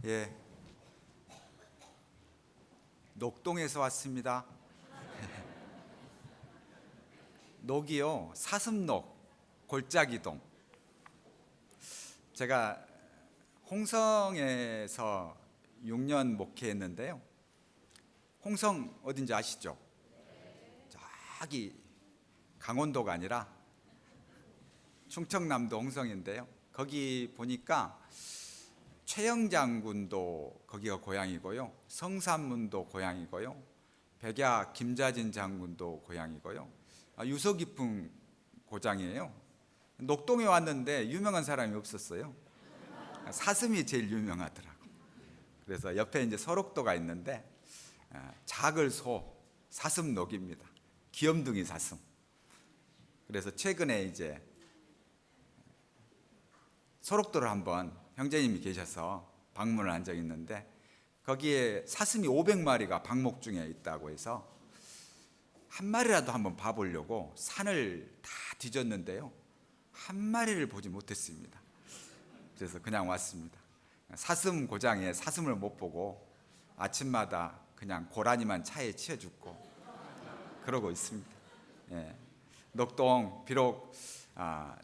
예, 녹동에서 왔습니다. 녹이요, 사슴녹, 골짜기동. 제가 홍성에서 6년 목회했는데요. 홍성 어딘지 아시죠? 저기 강원도가 아니라 충청남도 홍성인데요. 거기 보니까 최영장군도 거기가 고향이고요, 성산문도 고향이고요, 백야 김자진 장군도 고향이고요, 유서 깊은 고장이에요. 녹동에 왔는데 유명한 사람이 없었어요. 사슴이 제일 유명하더라고. 그래서 옆에 이제 설옥도가 있는데 작을소 사슴녹입니다. 귀염둥이 사슴. 그래서 최근에 이제 설옥도를 한번 형제님이 계셔서 방문을 한 적이 있는데, 거기에 사슴이 500마리가 방목 중에 있다고 해서 한 마리라도 한번 봐보려고 산을 다 뒤졌는데요, 한 마리를 보지 못했습니다. 그래서 그냥 왔습니다. 사슴 고장에 사슴을 못 보고 아침마다 그냥 고라니만 차에 치여 죽고 그러고 있습니다. 예. 녹동 비록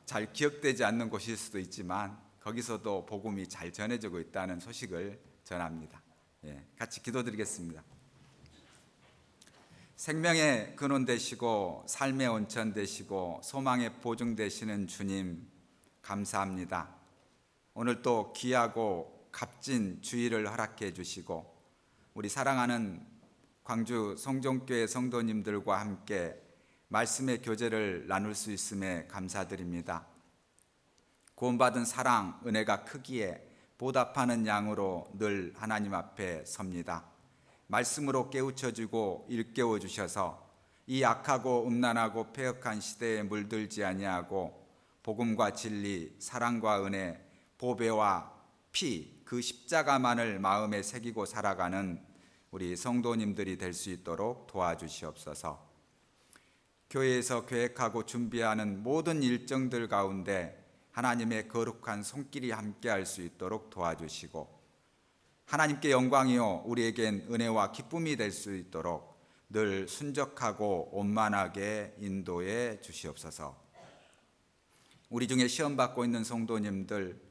잘 기억되지 않는 곳일 수도 있지만 거기서도 복음이 잘 전해지고 있다는 소식을 전합니다. 예. 같이 기도드리겠습니다. 생명의 근원 되시고 삶의 온천 되시고 소망의 보증 되시는 주님, 감사합니다. 오늘 또 귀하고 값진 주일을 허락해 주시고 우리 사랑하는 광주 성종교회 성도님들과 함께 말씀의 교제를 나눌 수 있음에 감사드립니다. 구원받은 사랑, 은혜가 크기에 보답하는 양으로 늘 하나님 앞에 섭니다. 말씀으로 깨우쳐주고 일깨워 주셔서 이 악하고 음란하고 패역한 시대에 물들지 아니하고 복음과 진리, 사랑과 은혜, 보배와 피, 그 십자가만을 마음에 새기고 살아가는 우리 성도님들이 될 수 있도록 도와주시옵소서. 교회에서 계획하고 준비하는 모든 일정들 가운데 하나님의 거룩한 손길이 함께할 수 있도록 도와주시고, 하나님께 영광이요 우리에겐 은혜와 기쁨이 될 수 있도록 늘 순적하고 온만하게 인도해 주시옵소서. 우리 중에 시험 받고 있는 성도님들,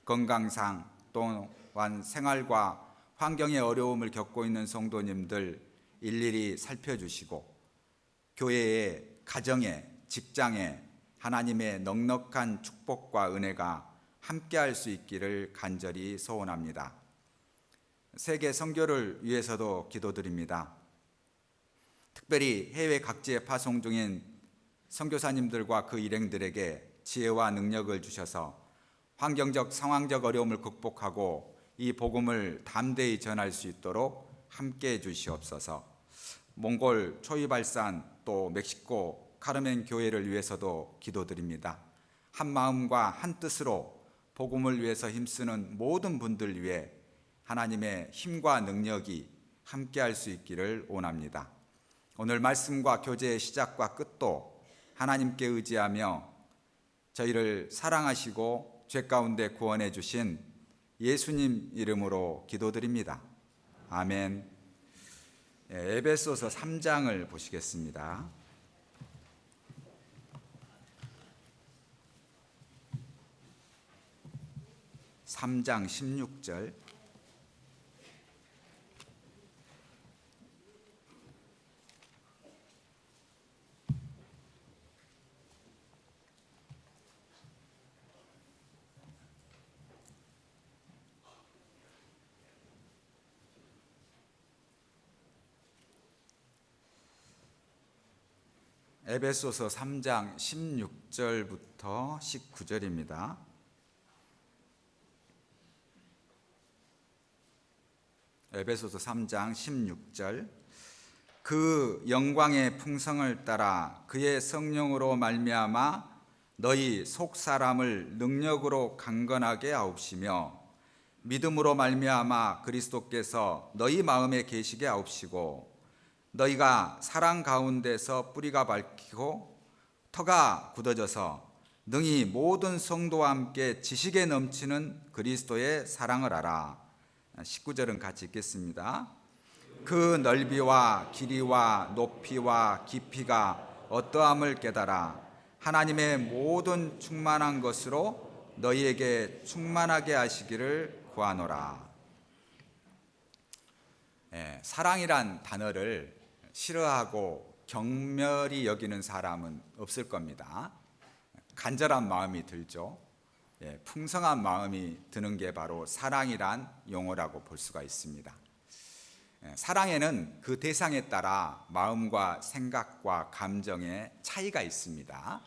건강상 또한 생활과 환경의 어려움을 겪고 있는 성도님들 일일이 살펴주시고, 교회에, 가정에, 직장에 하나님의 넉넉한 축복과 은혜가 함께할 수 있기를 간절히 소원합니다. 세계 선교를 위해서도 기도드립니다. 특별히 해외 각지에 파송 중인 선교사님들과 그 일행들에게 지혜와 능력을 주셔서 환경적, 상황적 어려움을 극복하고 이 복음을 담대히 전할 수 있도록 함께해 주시옵소서. 몽골 초이발산 또 멕시코 카르멘 교회를 위해서도 기도드립니다. 한 마음과 한 뜻으로 복음을 위해서 힘쓰는 모든 분들 위해 하나님의 힘과 능력이 함께할 수 있기를 원합니다. 오늘 말씀과 교제의 시작과 끝도 하나님께 의지하며 저희를 사랑하시고 죄 가운데 구원해 주신 예수님 이름으로 기도드립니다. 아멘. 에베소서 3장을 보시겠습니다. (3장) 16절. 에베소서 3장 16절부터 19절입니다. 에베소서 3장 16절. 그 영광의 풍성을 따라 그의 성령으로 말미암아 너희 속 사람을 능력으로 강건하게 하옵시며 믿음으로 말미암아 그리스도께서 너희 마음에 계시게 하옵시고 너희가 사랑 가운데서 뿌리가 밝히고 터가 굳어져서 능히 모든 성도와 함께 지식에 넘치는 그리스도의 사랑을 알아 19절은 같이 읽겠습니다. 그 넓이와 길이와 높이와 깊이가 어떠함을 깨달아 하나님의 모든 충만한 것으로 너희에게 충만하게 하시기를 구하노라. 사랑이란 단어를 싫어하고 경멸히 여기는 사람은 없을 겁니다. 간절한 마음이 들죠. 풍성한 마음이 드는 게 바로 사랑이란 용어라고 볼 수가 있습니다. 사랑에는 그 대상에 따라 마음과 생각과 감정의 차이가 있습니다.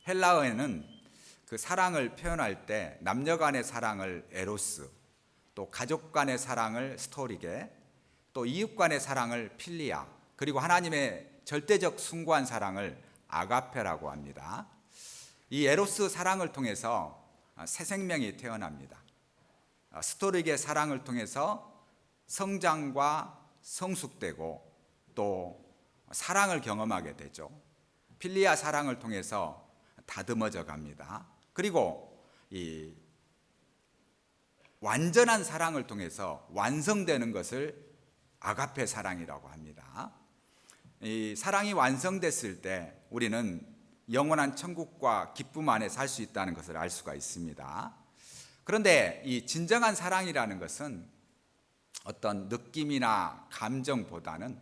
헬라어에는 그 사랑을 표현할 때 남녀 간의 사랑을 에로스, 또 가족 간의 사랑을 스토리게, 또 이웃 간의 사랑을 필리아, 그리고 하나님의 절대적 숭고한 사랑을 아가페라고 합니다. 이 에로스 사랑을 통해서 새 생명이 태어납니다. 스토리게 사랑을 통해서 성장과 성숙되고 또 사랑을 경험하게 되죠. 필리아 사랑을 통해서 다듬어져 갑니다. 그리고 이 완전한 사랑을 통해서 완성되는 것을 아가페 사랑이라고 합니다. 이 사랑이 완성됐을 때 우리는 영원한 천국과 기쁨 안에 살 수 있다는 것을 알 수가 있습니다. 그런데 이 진정한 사랑이라는 것은 어떤 느낌이나 감정보다는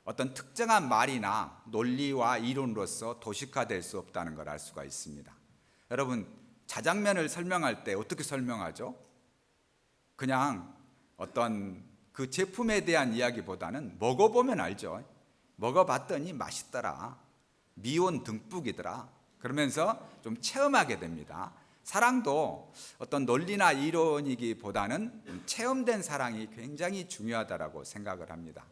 어떤 특정한 말이나 논리와 이론으로서 도식화될 수 없다는 걸 알 수가 있습니다. 여러분, 자장면을 설명할 때 어떻게 설명하죠? 그냥 어떤 그 제품에 대한 이야기보다는 먹어보면 알죠. 먹어봤더니 맛있더라, 미온 듬뿍이더라, 그러면서 좀 체험하게 됩니다. 사랑도 어떤 논리나 이론이기보다는 체험된 사랑이 굉장히 중요하다고 생각을 합니다.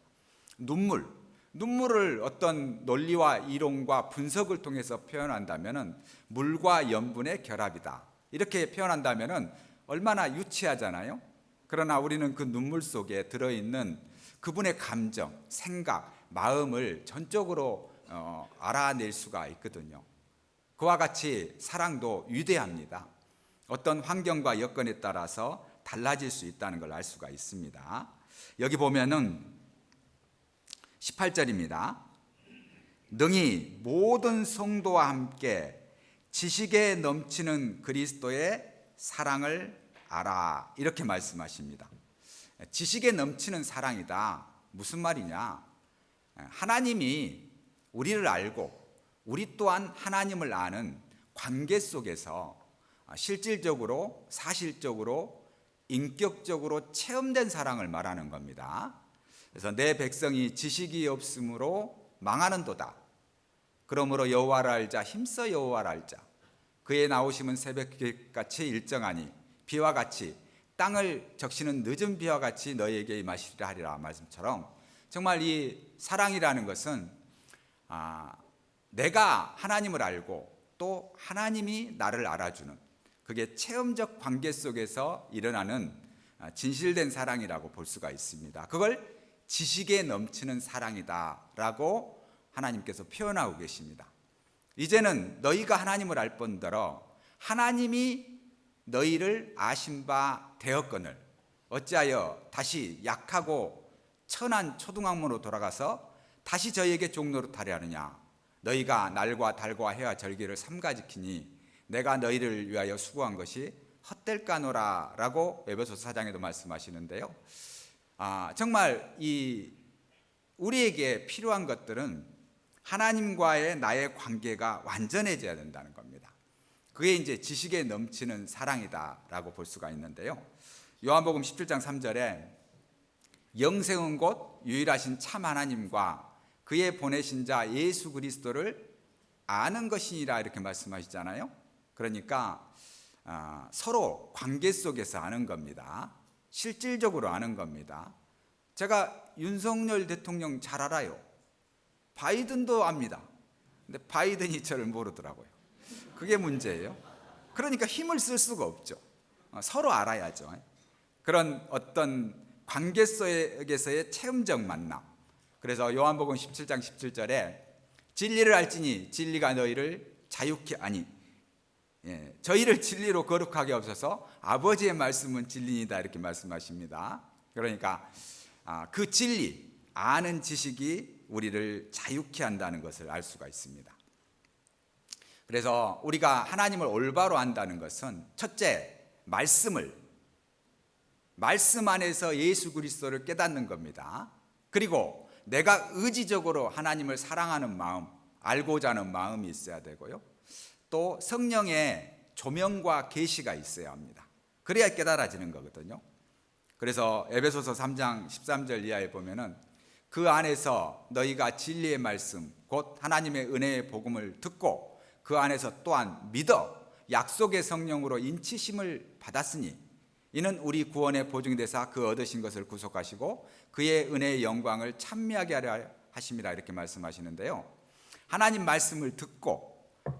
눈물을 어떤 논리와 이론과 분석을 통해서 표현한다면 물과 염분의 결합이다, 이렇게 표현한다면 얼마나 유치하잖아요. 그러나 우리는 그 눈물 속에 들어있는 그분의 감정, 생각, 마음을 전적으로 알아낼 수가 있거든요. 그와 같이 사랑도 위대합니다. 어떤 환경과 여건에 따라서 달라질 수 있다는 걸 알 수가 있습니다. 여기 보면은 18절입니다. 능히 모든 성도와 함께 지식에 넘치는 그리스도의 사랑을 알아, 이렇게 말씀하십니다. 지식에 넘치는 사랑이다. 무슨 말이냐? 하나님이 우리를 알고 우리 또한 하나님을 아는 관계 속에서 실질적으로, 사실적으로, 인격적으로 체험된 사랑을 말하는 겁니다. 그래서 내 백성이 지식이 없으므로 망하는도다. 그러므로 여호와를 알자, 힘써 여호와를 알자. 그의 나오심은 새벽같이 일정하니 비와 같이 땅을 적시는 늦은 비와 같이 너희에게 임하시리라 하리라 말씀처럼, 정말 이 사랑이라는 것은 내가 하나님을 알고 또 하나님이 나를 알아주는, 그게 체험적 관계 속에서 일어나는 진실된 사랑이라고 볼 수가 있습니다. 그걸 지식에 넘치는 사랑이다라고 하나님께서 표현하고 계십니다. 이제는 너희가 하나님을 알 뿐더러 하나님이 너희를 아신 바 되었거늘 어찌하여 다시 약하고 천한 초등학문으로 돌아가서 다시 저희에게 종노릇하려 하느냐. 너희가 날과 달과 해와 절기를 삼가 지키니 내가 너희를 위하여 수고한 것이 헛될까노라 라고 에베소서 4장에도 말씀하시는데요. 정말 우리에게 필요한 것들은 하나님과의 나의 관계가 완전해져야 된다는 겁니다. 그게 이제 지식에 넘치는 사랑이다라고 볼 수가 있는데요. 요한복음 17장 3절에 영생은 곧 유일하신 참 하나님과 그의 보내신 자 예수 그리스도를 아는 것이니라, 이렇게 말씀하시잖아요. 그러니까 서로 관계 속에서 아는 겁니다. 실질적으로 아는 겁니다. 제가 윤석열 대통령 잘 알아요. 바이든도 압니다. 근데 바이든이 저를 모르더라고요. 그게 문제예요. 그러니까 힘을 쓸 수가 없죠. 서로 알아야죠. 그런 어떤 관계 속에서의 체험적 만남. 그래서 요한복음 17장 17절에 진리를 알지니 진리가 너희를 자유케 하니 저희를 진리로 거룩하게 하옵소서. 아버지의 말씀은 진리이다 이렇게 말씀하십니다. 그러니까 그 진리, 아는 지식이 우리를 자유케 한다는 것을 알 수가 있습니다. 그래서 우리가 하나님을 올바로 안다는 것은 첫째, 말씀 안에서 예수 그리스도를 깨닫는 겁니다. 그리고 내가 의지적으로 하나님을 사랑하는 마음, 알고자 하는 마음이 있어야 되고요. 또 성령의 조명과 계시가 있어야 합니다. 그래야 깨달아지는 거거든요. 그래서 에베소서 3장 13절 이하에 보면은 그 안에서 너희가 진리의 말씀 곧 하나님의 은혜의 복음을 듣고 그 안에서 또한 믿어 약속의 성령으로 인치심을 받았으니 이는 우리 구원의 보증이 되사 그 얻으신 것을 구속하시고 그의 은혜의 영광을 찬미하게 하려 하심이라 이렇게 말씀하시는데요. 하나님 말씀을 듣고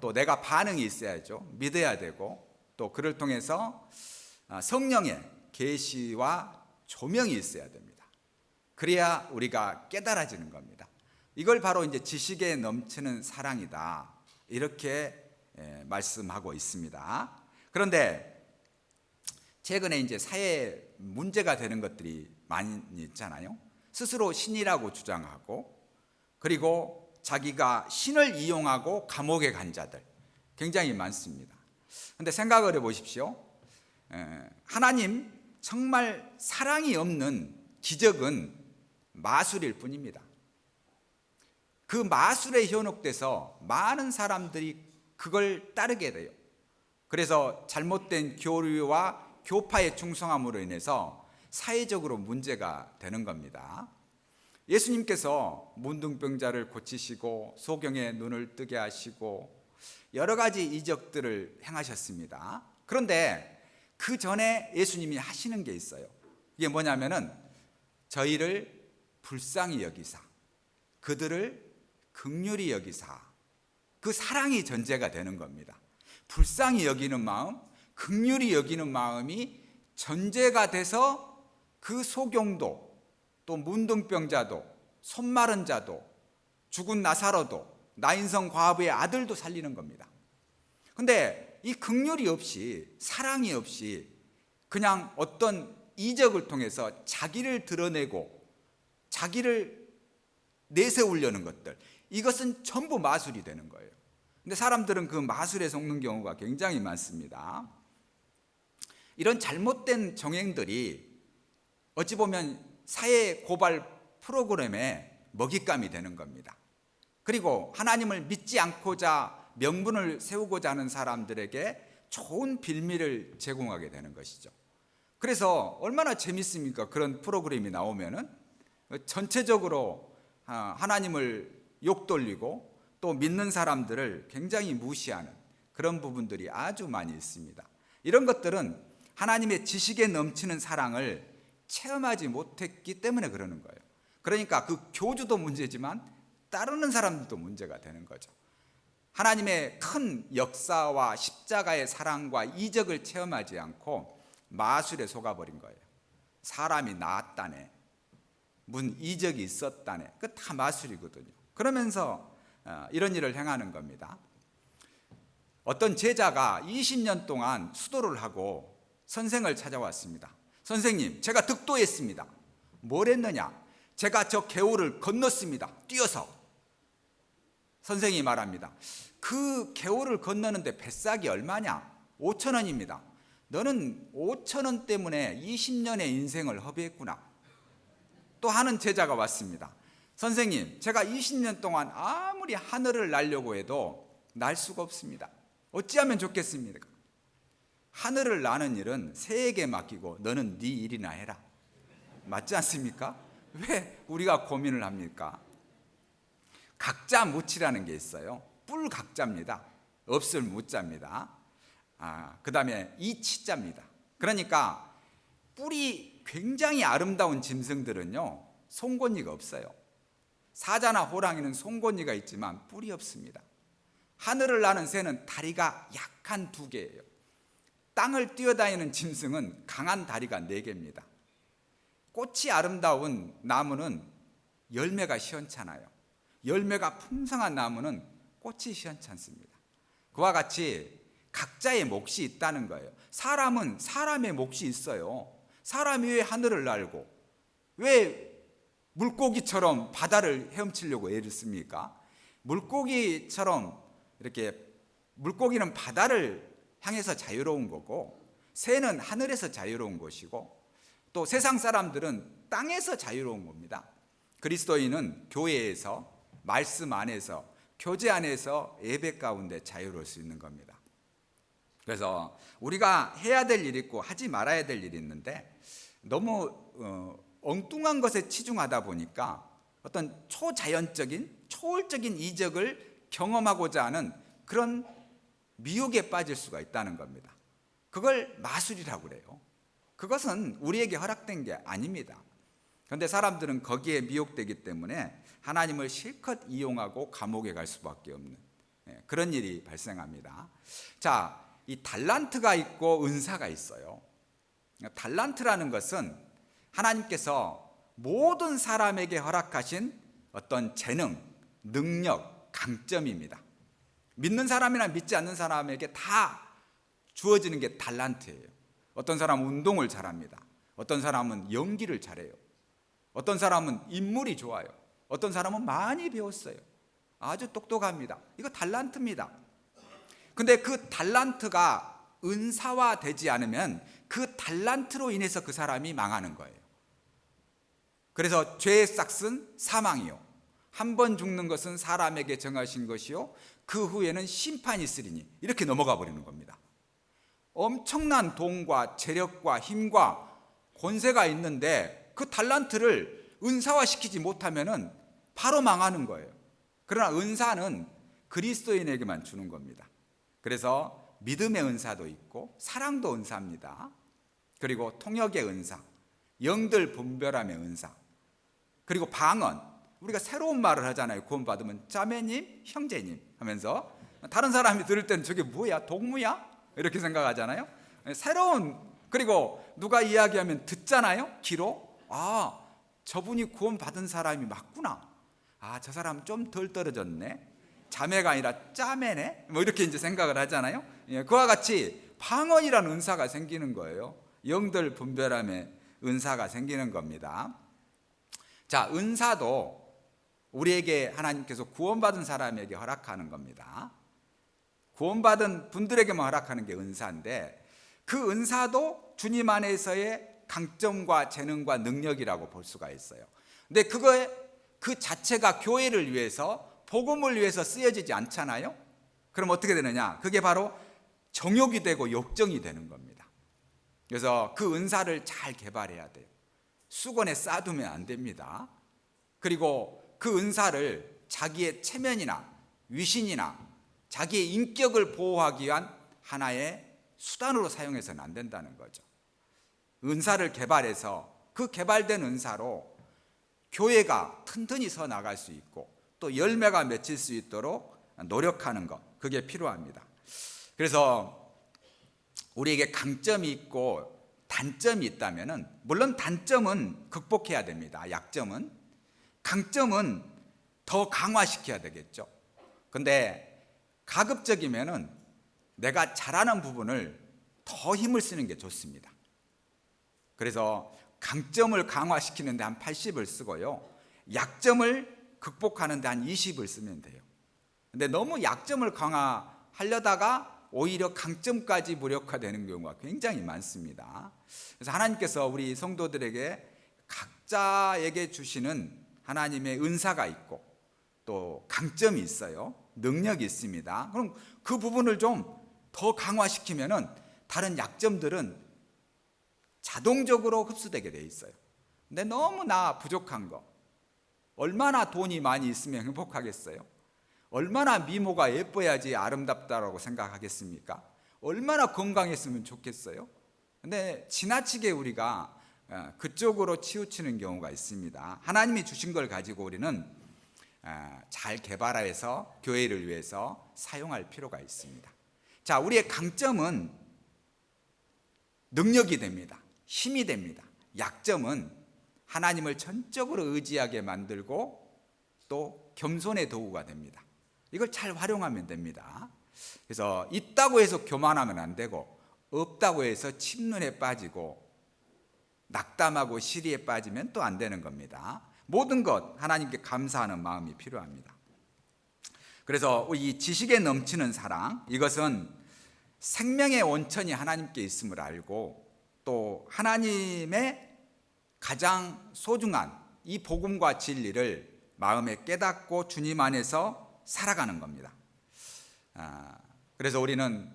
또 내가 반응이 있어야죠. 믿어야 되고 또 그를 통해서 성령의 계시와 조명이 있어야 됩니다. 그래야 우리가 깨달아지는 겁니다. 이걸 바로 이제 지식에 넘치는 사랑이다 이렇게 말씀하고 있습니다. 그런데 최근에 이제 사회에 문제가 되는 것들이 많이 있잖아요. 스스로 신이라고 주장하고 그리고 자기가 신을 이용하고 감옥에 간 자들 굉장히 많습니다. 그런데 생각을 해보십시오. 하나님 정말 사랑이 없는 기적은 마술일 뿐입니다. 그 마술에 현혹돼서 많은 사람들이 그걸 따르게 돼요. 그래서 잘못된 교류와 교파의 충성함으로 인해서 사회적으로 문제가 되는 겁니다. 예수님께서 문둥병자를 고치시고 소경의 눈을 뜨게 하시고 여러 가지 이적들을 행하셨습니다. 그런데 그 전에 예수님이 하시는 게 있어요. 이게 뭐냐면은 저희를 불쌍히 여기사 그들을 긍휼히 여기사 그 사랑이 전제가 되는 겁니다. 불쌍히 여기는 마음, 긍휼히 여기는 마음이 전제가 돼서 그 소경도 또 문둥병자도 손 마른 자도 죽은 나사로도 나인성 과부의 아들도 살리는 겁니다. 그런데 이 긍휼이 없이 사랑이 없이 그냥 어떤 이적을 통해서 자기를 드러내고 자기를 내세우려는 것들 이것은 전부 마술이 되는 거예요. 근데 사람들은 그 마술에 속는 경우가 굉장히 많습니다. 이런 잘못된 정행들이 어찌 보면 사회 고발 프로그램의 먹잇감이 되는 겁니다. 그리고 하나님을 믿지 않고자 명분을 세우고자 하는 사람들에게 좋은 빌미를 제공하게 되는 것이죠. 그래서 얼마나 재밌습니까? 그런 프로그램이 나오면은 전체적으로 하나님을 욕돌리고 또 믿는 사람들을 굉장히 무시하는 그런 부분들이 아주 많이 있습니다. 이런 것들은 하나님의 지식에 넘치는 사랑을 체험하지 못했기 때문에 그러는 거예요. 그러니까 그 교주도 문제지만 따르는 사람들도 문제가 되는 거죠. 하나님의 큰 역사와 십자가의 사랑과 이적을 체험하지 않고 마술에 속아버린 거예요. 사람이 나았다네, 무슨 이적이 있었다네, 그 다 마술이거든요. 그러면서 이런 일을 행하는 겁니다. 어떤 제자가 20년 동안 수도를 하고 선생을 찾아왔습니다. 선생님, 제가 득도했습니다. 뭘 했느냐? 제가 저 개울을 건넜습니다. 뛰어서. 선생이 말합니다. 그 개울을 건너는데 뱃삭이 얼마냐? 5,000원입니다. 너는 5,000원 때문에 20년의 인생을 허비했구나. 또 하는 제자가 왔습니다. 선생님, 제가 20년 동안 아무리 하늘을 날려고 해도 날 수가 없습니다. 어찌하면 좋겠습니까? 하늘을 나는 일은 새에게 맡기고 너는 네 일이나 해라. 맞지 않습니까? 왜 우리가 고민을 합니까? 각자 무치라는 게 있어요. 뿔각자입니다. 없을 무자입니다. 그 다음에 이치자입니다. 그러니까 뿔이 굉장히 아름다운 짐승들은요 송곳니가 없어요. 사자나 호랑이는 송곳니가 있지만 뿔이 없습니다. 하늘을 나는 새는 다리가 약한 2개예요. 땅을 뛰어다니는 짐승은 강한 다리가 4개입니다. 꽃이 아름다운 나무는 열매가 시원찮아요. 열매가 풍성한 나무는 꽃이 시원찮습니다. 그와 같이 각자의 몫이 있다는 거예요. 사람은 사람의 몫이 있어요. 사람이 왜 하늘을 날고 왜 물고기처럼 바다를 헤엄치려고 애를 씁니까? 물고기처럼 이렇게 물고기는 바다를 향해서 자유로운 거고 새는 하늘에서 자유로운 것이고 또 세상 사람들은 땅에서 자유로운 겁니다. 그리스도인은 교회에서 말씀 안에서 교제 안에서 예배 가운데 자유로울 수 있는 겁니다. 그래서 우리가 해야 될 일이 있고 하지 말아야 될 일이 있는데 너무 엉뚱한 것에 치중하다 보니까 어떤 초자연적인 초월적인 이적을 경험하고자 하는 그런 미혹에 빠질 수가 있다는 겁니다. 그걸 마술이라고 그래요. 그것은 우리에게 허락된 게 아닙니다. 그런데 사람들은 거기에 미혹되기 때문에 하나님을 실컷 이용하고 감옥에 갈 수밖에 없는 그런 일이 발생합니다. 자, 이 달란트가 있고 은사가 있어요. 달란트라는 것은 하나님께서 모든 사람에게 허락하신 어떤 재능, 능력, 강점입니다. 믿는 사람이나 믿지 않는 사람에게 다 주어지는 게 달란트예요. 어떤 사람은 운동을 잘합니다. 어떤 사람은 연기를 잘해요. 어떤 사람은 인물이 좋아요. 어떤 사람은 많이 배웠어요. 아주 똑똑합니다. 이거 달란트입니다. 근데 그 달란트가 은사화 되지 않으면 그 달란트로 인해서 그 사람이 망하는 거예요. 그래서 죄의 싹은 사망이요 한 번 죽는 것은 사람에게 정하신 것이요 그 후에는 심판이 있으리니 이렇게 넘어가 버리는 겁니다. 엄청난 돈과 재력과 힘과 권세가 있는데 그 달란트를 은사화시키지 못하면은 바로 망하는 거예요. 그러나 은사는 그리스도인에게만 주는 겁니다. 그래서 믿음의 은사도 있고 사랑도 은사입니다. 그리고 통역의 은사, 영들 분별함의 은사, 그리고 방언. 우리가 새로운 말을 하잖아요. 구원받으면 자매님, 형제님 하면서 다른 사람이 들을 때는 저게 뭐야? 동무야? 이렇게 생각하잖아요. 새로운, 그리고 누가 이야기하면 듣잖아요. 귀로. 아, 저분이 구원받은 사람이 맞구나. 아, 저 사람 좀 덜 떨어졌네. 자매가 아니라 짜매네. 뭐 이렇게 이제 생각을 하잖아요. 그와 같이 방언이라는 은사가 생기는 거예요. 영들 분별함의 은사가 생기는 겁니다. 자, 은사도 우리에게 하나님께서 구원받은 사람에게 허락하는 겁니다. 구원받은 분들에게만 허락하는 게 은사인데 그 은사도 주님 안에서의 강점과 재능과 능력이라고 볼 수가 있어요. 근데 그 자체가 교회를 위해서 복음을 위해서 쓰여지지 않잖아요. 그럼 어떻게 되느냐? 그게 바로 정욕이 되고 욕정이 되는 겁니다. 그래서 그 은사를 잘 개발해야 돼요. 수건에 쌓아두면 안 됩니다. 그리고 그 은사를 자기의 체면이나 위신이나 자기의 인격을 보호하기 위한 하나의 수단으로 사용해서는 안 된다는 거죠. 은사를 개발해서 그 개발된 은사로 교회가 튼튼히 서 나갈 수 있고 또 열매가 맺힐 수 있도록 노력하는 것, 그게 필요합니다. 그래서 우리에게 강점이 있고 단점이 있다면은 물론 단점은 극복해야 됩니다. 약점은. 강점은 더 강화시켜야 되겠죠. 근데 가급적이면은 내가 잘하는 부분을 더 힘을 쓰는 게 좋습니다. 그래서 강점을 강화시키는데 한 80을 쓰고요. 약점을 극복하는데 한 20을 쓰면 돼요. 근데 너무 약점을 강화하려다가 오히려 강점까지 무력화되는 경우가 굉장히 많습니다. 그래서 하나님께서 우리 성도들에게 각자에게 주시는 하나님의 은사가 있고 또 강점이 있어요. 능력이 있습니다. 그럼 그 부분을 좀 더 강화시키면은 다른 약점들은 자동적으로 흡수되게 돼 있어요. 근데 너무 나 부족한 거, 얼마나 돈이 많이 있으면 행복하겠어요? 얼마나 미모가 예뻐야지 아름답다라고 생각하겠습니까? 얼마나 건강했으면 좋겠어요? 근데 지나치게 우리가 그쪽으로 치우치는 경우가 있습니다. 하나님이 주신 걸 가지고 우리는 잘 개발해서 교회를 위해서 사용할 필요가 있습니다. 자, 우리의 강점은 능력이 됩니다. 힘이 됩니다. 약점은 하나님을 전적으로 의지하게 만들고 또 겸손의 도구가 됩니다. 이걸 잘 활용하면 됩니다. 그래서 있다고 해서 교만하면 안 되고, 없다고 해서 침눈에 빠지고 낙담하고 시리에 빠지면 또 안 되는 겁니다. 모든 것 하나님께 감사하는 마음이 필요합니다. 그래서 이 지식에 넘치는 사랑, 이것은 생명의 원천이 하나님께 있음을 알고 또 하나님의 가장 소중한 이 복음과 진리를 마음에 깨닫고 주님 안에서 살아가는 겁니다. 그래서 우리는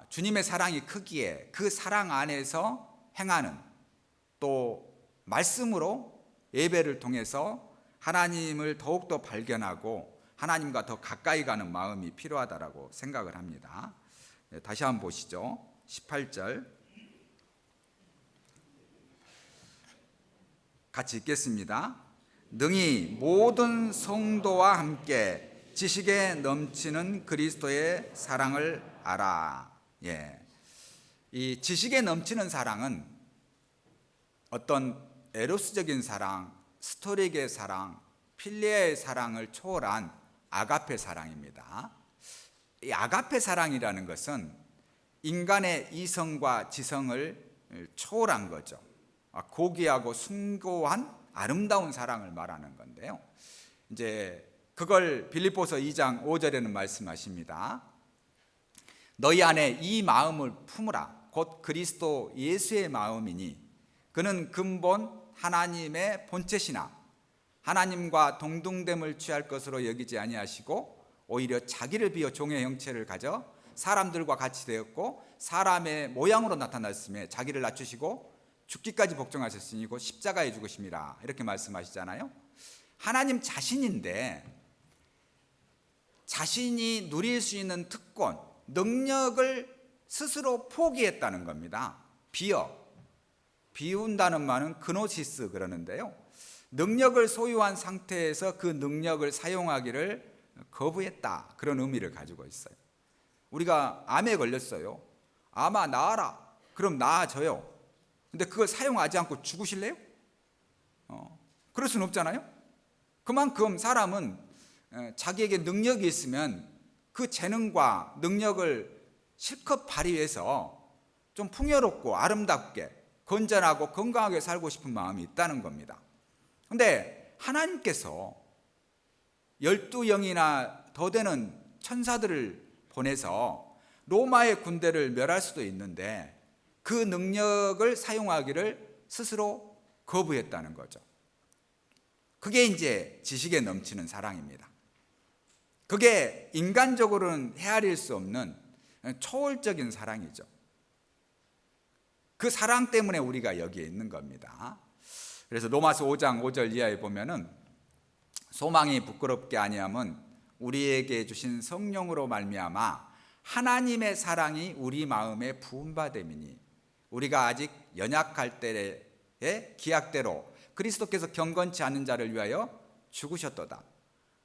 주님의 사랑이 크기에 그 사랑 안에서 행하는, 또 말씀으로 예배를 통해서 하나님을 더욱더 발견하고 하나님과 더 가까이 가는 마음이 필요하다고 생각을 합니다. 다시 한번 보시죠. 18절 같이 읽겠습니다. 능히 모든 성도와 함께 지식에 넘치는 그리스도의 사랑을 알아. 이 지식에 넘치는 사랑은 어떤 에로스적인 사랑, 스토릭의 사랑, 필리아의 사랑을 초월한 아가페 사랑입니다. 이 아가페 사랑이라는 것은 인간의 이성과 지성을 초월한 거죠. 고귀하고 숭고한 아름다운 사랑을 말하는 건데요. 이제 그걸 빌립보서 2장 5절에는 말씀하십니다. 너희 안에 이 마음을 품으라. 곧 그리스도 예수의 마음이니 그는 근본 하나님의 본체시나 하나님과 동등됨을 취할 것으로 여기지 아니하시고 오히려 자기를 비워 종의 형체를 가져 사람들과 같이 되었고 사람의 모양으로 나타났음에 자기를 낮추시고 죽기까지 복종하셨으니 곧 십자가에 죽으심이라, 이렇게 말씀하시잖아요. 하나님 자신인데 자신이 누릴 수 있는 특권, 능력을 스스로 포기했다는 겁니다. 비운다는 말은 그노시스 그러는데요, 능력을 소유한 상태에서 그 능력을 사용하기를 거부했다, 그런 의미를 가지고 있어요. 우리가 암에 걸렸어요. 암아 나아라. 그럼 나아져요. 근데 그걸 사용하지 않고 죽으실래요? 그럴 수는 없잖아요. 그만큼 사람은 자기에게 능력이 있으면 그 재능과 능력을 실컷 발휘해서 좀 풍요롭고 아름답게 건전하고 건강하게 살고 싶은 마음이 있다는 겁니다. 그런데 하나님께서 12영이나 더 되는 천사들을 보내서 로마의 군대를 멸할 수도 있는데 그 능력을 사용하기를 스스로 거부했다는 거죠. 그게 이제 지식에 넘치는 사랑입니다. 그게 인간적으로는 헤아릴 수 없는 초월적인 사랑이죠. 그 사랑 때문에 우리가 여기에 있는 겁니다. 그래서 로마서 5장 5절 이하에 보면은 소망이 부끄럽게 아니함은 우리에게 주신 성령으로 말미암아 하나님의 사랑이 우리 마음에 부음받음이니 우리가 아직 연약할 때의 기약대로 그리스도께서 경건치 않은 자를 위하여 죽으셨도다.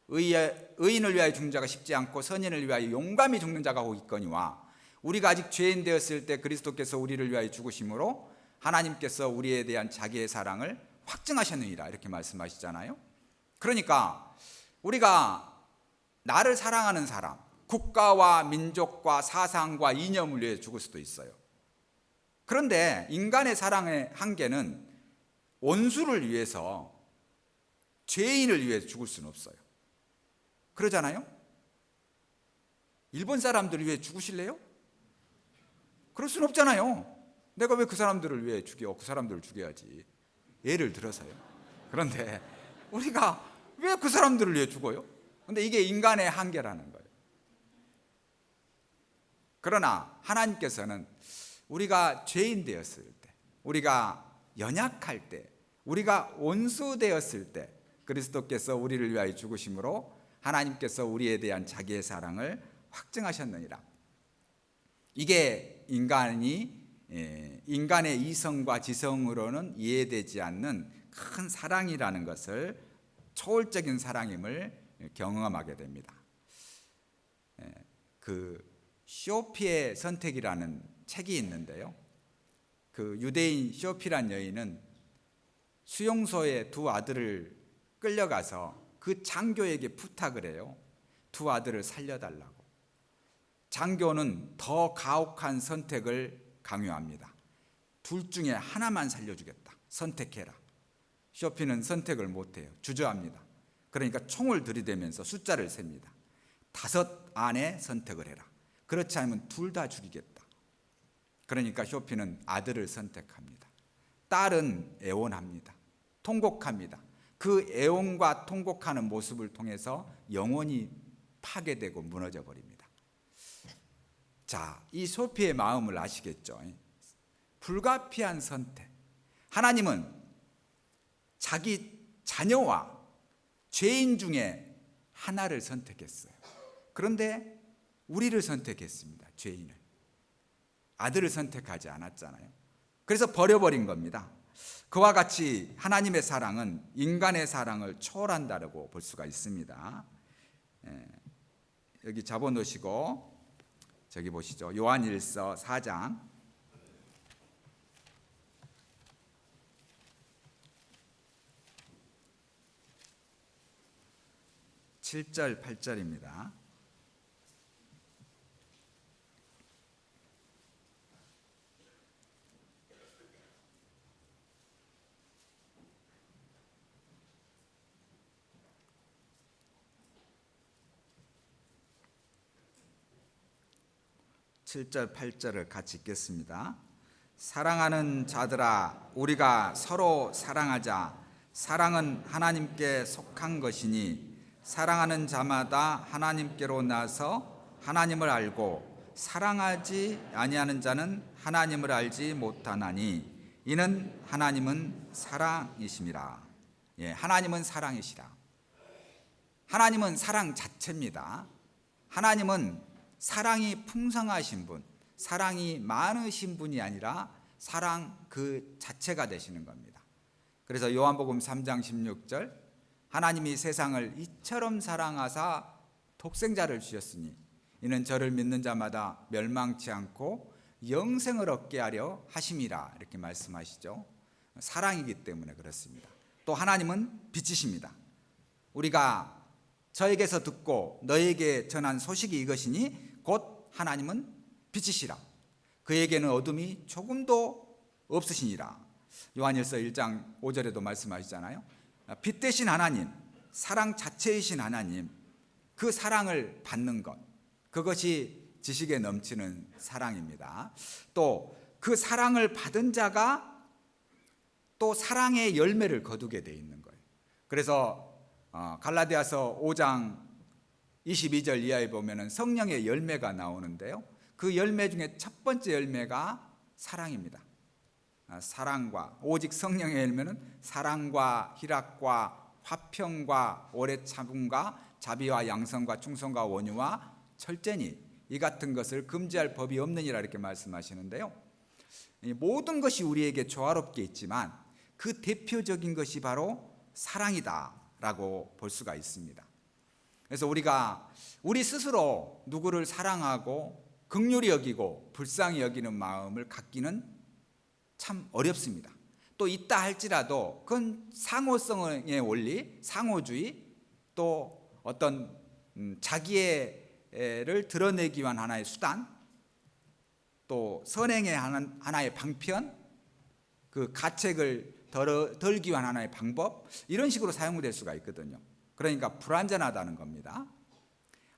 의인을 위하여 죽는 자가 쉽지 않고 선인을 위하여 용감히 죽는 자가 혹 있거니와 우리가 아직 죄인 되었을 때 그리스도께서 우리를 위하여 죽으심으로 하나님께서 우리에 대한 자기의 사랑을 확증하셨느니라, 이렇게 말씀하시잖아요. 그러니까 우리가 나를 사랑하는 사람, 국가와 민족과 사상과 이념을 위해 죽을 수도 있어요. 그런데 인간의 사랑의 한계는 원수를 위해서, 죄인을 위해 죽을 수는 없어요. 그러잖아요. 일본 사람들을 위해 죽으실래요? 그럴 수는 없잖아요. 내가 왜 그 사람들을 위해 죽여? 그 사람들을 죽여야지. 예를 들어서요. 그런데 우리가 왜 그 사람들을 위해 죽어요? 근데 이게 인간의 한계라는 거예요. 그러나 하나님께서는 우리가 죄인 되었을 때, 우리가 연약할 때, 우리가 원수 되었을 때 그리스도께서 우리를 위하여 죽으심으로 하나님께서 우리에 대한 자기의 사랑을 확증하셨느니라. 이게 인간의 이성과 지성으로는 이해되지 않는 큰 사랑이라는 것을, 초월적인 사랑임을 경험하게 됩니다. 그 쇼피의 선택이라는 책이 있는데요, 그 유대인 쇼피란 여인은 수용소에 두 아들을 끌려가서 그 장교에게 부탁을 해요. 두 아들을 살려달라고. 장교는 더 가혹한 선택을 강요합니다. 둘 중에 하나만 살려주겠다. 선택해라. 쇼피는 선택을 못해요. 주저합니다. 그러니까 총을 들이대면서 숫자를 셉니다. 5 안에 선택을 해라. 그렇지 않으면 둘 다 죽이겠다. 그러니까 쇼피는 아들을 선택합니다. 딸은 애원합니다. 통곡합니다. 그 애원과 통곡하는 모습을 통해서 영혼이 파괴되고 무너져 버립니다. 자, 이 소피의 마음을 아시겠죠? 불가피한 선택. 하나님은 자기 자녀와 죄인 중에 하나를 선택했어요. 그런데 우리를 선택했습니다. 죄인을. 아들을 선택하지 않았잖아요. 그래서 버려버린 겁니다. 그와 같이 하나님의 사랑은 인간의 사랑을 초월한다고 볼 수가 있습니다. 여기 잡아놓으시고 저기 보시죠. 요한일서 4장 7절 8절입니다. 칠 절 8절을 같이 읽겠습니다. 사랑하는 자들아, 우리가 서로 사랑하자. 사랑은 하나님께 속한 것이니 사랑하는 자마다 하나님께로 나서 하나님을 알고 사랑하지 아니하는 자는 하나님을 알지 못하나니 이는 하나님은 사랑이심이라. 하나님은 사랑이시라. 하나님은 사랑 자체입니다. 하나님은 사랑이 풍성하신 분, 사랑이 많으신 분이 아니라 사랑 그 자체가 되시는 겁니다. 그래서 요한복음 3장 16절 하나님이 세상을 이처럼 사랑하사 독생자를 주셨으니 이는 저를 믿는 자마다 멸망치 않고 영생을 얻게 하려 하심이라 이렇게 말씀하시죠. 사랑이기 때문에 그렇습니다. 또 하나님은 빛이십니다. 우리가 저에게서 듣고 너에게 전한 소식이 이것이니 곧 하나님은 빛이시라. 그에게는 어둠이 조금도 없으시니라. 요한일서 1장 5절에도 말씀하시잖아요. 빛 대신 하나님, 사랑 자체이신 하나님, 그 사랑을 받는 것, 그것이 지식에 넘치는 사랑입니다. 또 그 사랑을 받은 자가 또 사랑의 열매를 거두게 돼 있는 거예요. 그래서 갈라디아서 5장 22절 이하에 보면은 성령의 열매가 나오는데요. 그 열매 중에 첫 번째 열매가 사랑입니다. 사랑과 오직 성령의 열매는 사랑과 희락과 화평과 오래 참음과 자비와 양선과 충성과 원유와 철제니 이 같은 것을 금지할 법이 없느니라 이렇게 말씀하시는데요. 모든 것이 우리에게 조화롭게 있지만 그 대표적인 것이 바로 사랑이다라고 볼 수가 있습니다. 그래서 우리가 우리 스스로 누구를 사랑하고 긍휼히 여기고 불쌍히 여기는 마음을 갖기는 참 어렵습니다. 또 있다 할지라도 그건 상호성의 원리, 상호주의, 또 어떤 자기를 드러내기 위한 하나의 수단, 또 선행의 하나의 방편, 그 가책을 덜기 위한 하나의 방법, 이런 식으로 사용될 수가 있거든요. 그러니까 불완전하다는 겁니다.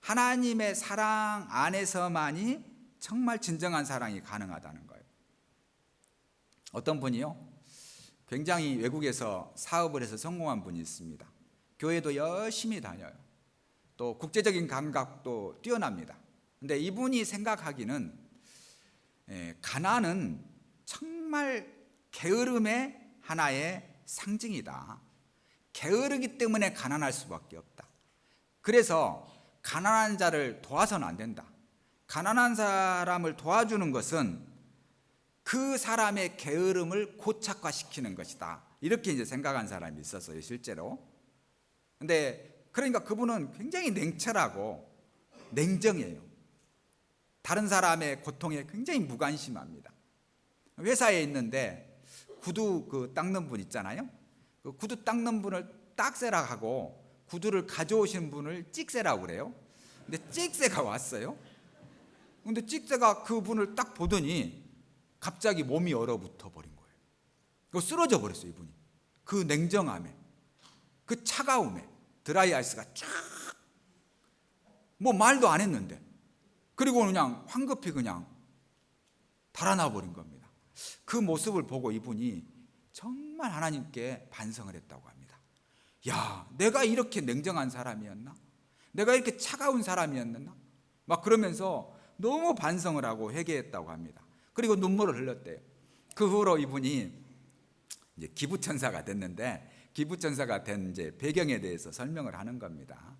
하나님의 사랑 안에서만이 정말 진정한 사랑이 가능하다는 거예요. 어떤 분이요? 굉장히 외국에서 사업을 해서 성공한 분이 있습니다. 교회도 열심히 다녀요. 또 국제적인 감각도 뛰어납니다. 근데 이분이 생각하기는 가난은 정말 게으름의 하나의 상징이다. 게으르기 때문에 가난할 수밖에 없다. 그래서 가난한 자를 도와서는 안 된다. 가난한 사람을 도와주는 것은 그 사람의 게으름을 고착화시키는 것이다. 이렇게 이제 생각한 사람이 있었어요, 실제로. 근데 그러니까 그분은 굉장히 냉철하고 냉정해요. 다른 사람의 고통에 굉장히 무관심합니다. 회사에 있는데 구두 닦는 분 있잖아요. 그 구두 닦는 분을 딱세라고 구두를 가져오신 분을 찍세라고 그래요. 근데 찍세가 왔어요. 근데 찍새가 그분을 딱 보더니 갑자기 몸이 얼어붙어 버린 거예요. 그 쓰러져 버렸어요, 이분이. 그 냉정함에, 그 차가움에, 드라이 아이스가 쫙, 뭐 말도 안 했는데, 그리고 그냥 황급히 그냥 달아나 버린 겁니다. 그 모습을 보고 이분이 정말 하나님께 반성을 했다고 합니다. 야, 내가 이렇게 냉정한 사람이었나? 내가 이렇게 차가운 사람이었나? 막 그러면서 너무 반성을 하고 회개했다고 합니다. 그리고 눈물을 흘렸대요. 그 후로 이분이 이제 기부천사가 됐는데, 기부천사가 된 이제 배경에 대해서 설명을 하는 겁니다.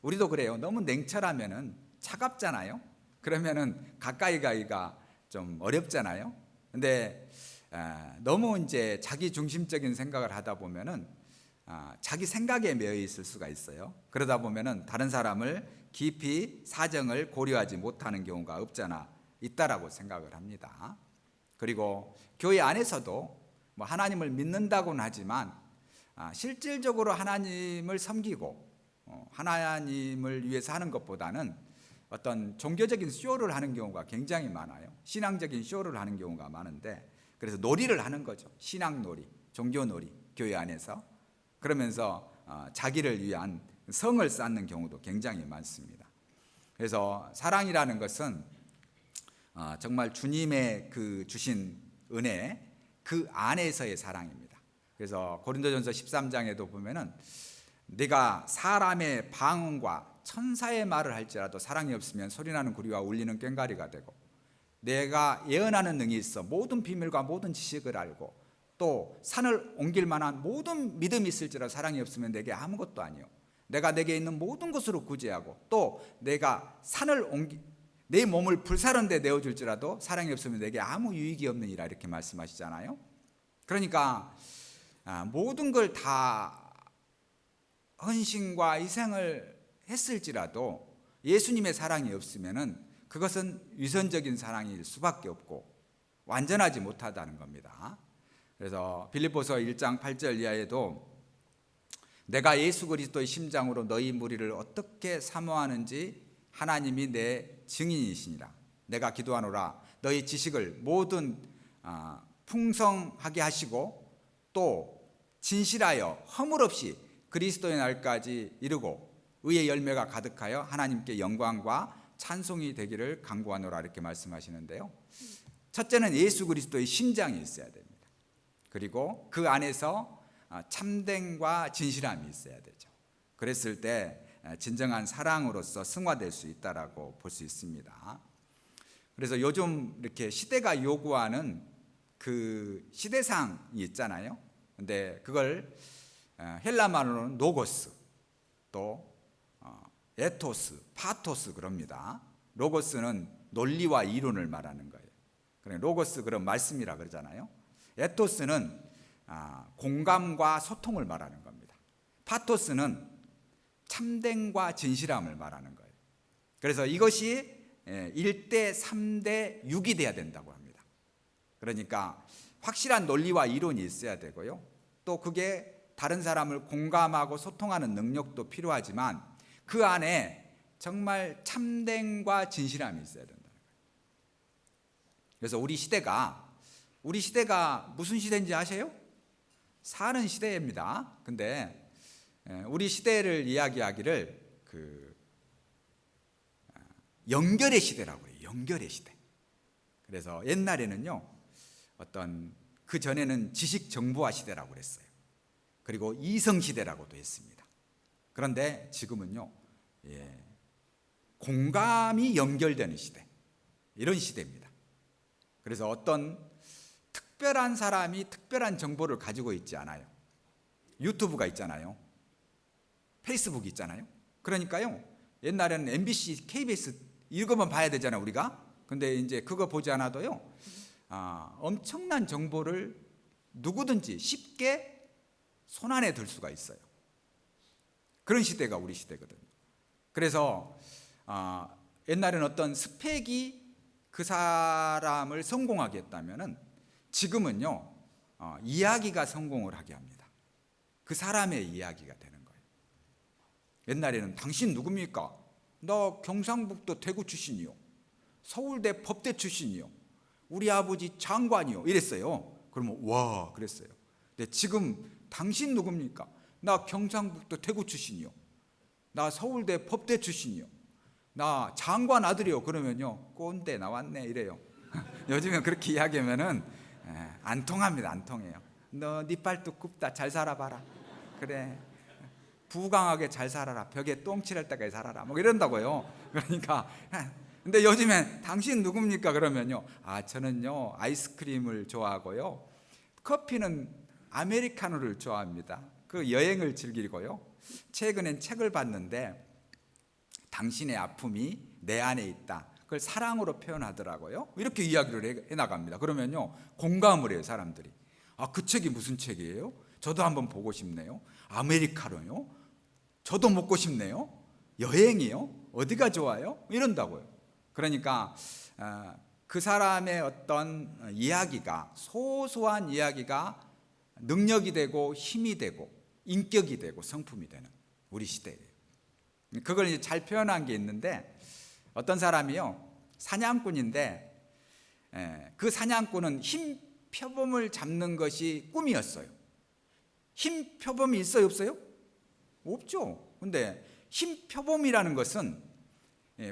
우리도 그래요. 너무 냉철하면은 차갑잖아요. 그러면은 가까이 가기가 좀 어렵잖아요. 근데 너무 이제 자기 중심적인 생각을 하다 보면은 자기 생각에 매여 있을 수가 있어요. 그러다 보면은 다른 사람을 깊이 사정을 고려하지 못하는 경우가 없잖아 있다라고 생각을 합니다. 그리고 교회 안에서도 뭐 하나님을 믿는다고는 하지만 실질적으로 하나님을 섬기고 하나님을 위해서 하는 것보다는 어떤 종교적인 쇼를 하는 경우가 굉장히 많아요. 신앙적인 쇼를 하는 경우가 많은데, 그래서 놀이를 하는 거죠. 신앙놀이, 종교놀이, 교회 안에서. 그러면서 자기를 위한 성을 쌓는 경우도 굉장히 많습니다. 그래서 사랑이라는 것은 정말 주님의 그 주신 은혜, 그 안에서의 사랑입니다. 그래서 고린도전서 13장에도 보면은 네가 사람의 방언과 천사의 말을 할지라도 사랑이 없으면 소리나는 구리와 울리는 꽹과리가 되고, 내가 예언하는 능이 있어 모든 비밀과 모든 지식을 알고 또 산을 옮길 만한 모든 믿음이 있을지라도 사랑이 없으면 내게 아무것도 아니요, 내가 내게 있는 모든 것으로 구제하고 또 내가 내 몸을 불사른 데 내어줄지라도 사랑이 없으면 내게 아무 유익이 없느니라, 이렇게 말씀하시잖아요. 그러니까 모든 걸 다 헌신과 희생을 했을지라도 예수님의 사랑이 없으면은 그것은 위선적인 사랑일 수밖에 없고 완전하지 못하다는 겁니다. 그래서 빌립보서 1장 8절 이하에도 내가 예수 그리스도의 심장으로 너희 무리를 어떻게 사모하는지 하나님이 내 증인이시니라. 내가 기도하노라 너희 지식을 모든 풍성하게 하시고 또 진실하여 허물 없이 그리스도의 날까지 이르고 의의 열매가 가득하여 하나님께 영광과 찬송이 되기를 간구하노라, 이렇게 말씀하시는데요. 첫째는 예수 그리스도의 심장이 있어야 됩니다. 그리고 그 안에서 참됨과 진실함이 있어야 되죠. 그랬을 때 진정한 사랑으로서 승화될 수 있다라고 볼 수 있습니다. 그래서 요즘 이렇게 시대가 요구하는 그 시대상이 있잖아요. 근데 그걸 헬라말로는 노고스, 또 에토스, 파토스 그럽니다. 로고스는 논리와 이론을 말하는 거예요. 그래, 로고스 그런 말씀이라 그러잖아요. 에토스는 공감과 소통을 말하는 겁니다. 파토스는 참됨과 진실함을 말하는 거예요. 그래서 이것이 1대 3대 6이 돼야 된다고 합니다. 그러니까 확실한 논리와 이론이 있어야 되고요. 또 그게 다른 사람을 공감하고 소통하는 능력도 필요하지만 그 안에 정말 참됨과 진실함이 있어야 된다는 거예요. 그래서 우리 시대가 무슨 시대인지 아세요? 사는 시대입니다. 근데 우리 시대를 이야기하기를 연결의 시대라고 해요. 연결의 시대. 그래서 옛날에는요, 그 전에는 지식 정보화 시대라고 그랬어요. 그리고 이성 시대라고도 했습니다. 그런데 지금은요, 공감이 연결되는 시대, 이런 시대입니다. 그래서 어떤 특별한 사람이 특별한 정보를 가지고 있지 않아요. 유튜브가 있잖아요. 페이스북이 있잖아요. 그러니까요, 옛날에는 MBC, KBS 이것만 봐야 되잖아요, 우리가. 근데 이제 그거 보지 않아도요, 엄청난 정보를 누구든지 쉽게 손안에 들 수가 있어요. 그런 시대가 우리 시대거든요. 그래서 옛날에는 어떤 스펙이 그 사람을 성공하게 했다면은 지금은요, 이야기가 성공을 하게 합니다. 그 사람의 이야기가 되는 거예요. 옛날에는 당신 누굽니까? 나 경상북도 대구 출신이요. 서울대 법대 출신이요. 우리 아버지 장관이요. 이랬어요. 그러면 와 그랬어요. 근데 지금 당신 누굽니까? 나 경상북도 대구 출신이요. 나 서울대 법대 출신이요. 나 장관 아들이요. 그러면요 꼰대 나왔네 이래요. 요즘엔 그렇게 이야기하면은 안 통합니다. 안 통해요. 너 네 발도 굽다 잘 살아봐라. 그래 부강하게 잘 살아라. 벽에 똥 칠할 때까지 살아라. 뭐 이런다고요. 그러니까 근데 요즘엔 당신 누굽니까? 그러면요 저는요 아이스크림을 좋아하고요. 커피는 아메리카노를 좋아합니다. 그 여행을 즐기고요. 최근엔 책을 봤는데 당신의 아픔이 내 안에 있다. 그걸 사랑으로 표현하더라고요. 이렇게 이야기를 해나갑니다. 그러면요 공감을 해요 사람들이. 그 책이 무슨 책이에요? 저도 한번 보고 싶네요. 아메리카노요? 저도 먹고 싶네요. 여행이요? 어디가 좋아요? 이런다고요. 그러니까 그 사람의 어떤 이야기가 소소한 이야기가 능력이 되고 힘이 되고 인격이 되고 성품이 되는 우리 시대예요. 그걸 이제 잘 표현한 게 있는데 어떤 사람이요 사냥꾼인데 그 사냥꾼은 힘 표범을 잡는 것이 꿈이었어요. 힘 표범이 있어요 없어요? 없죠. 근데 힘 표범이라는 것은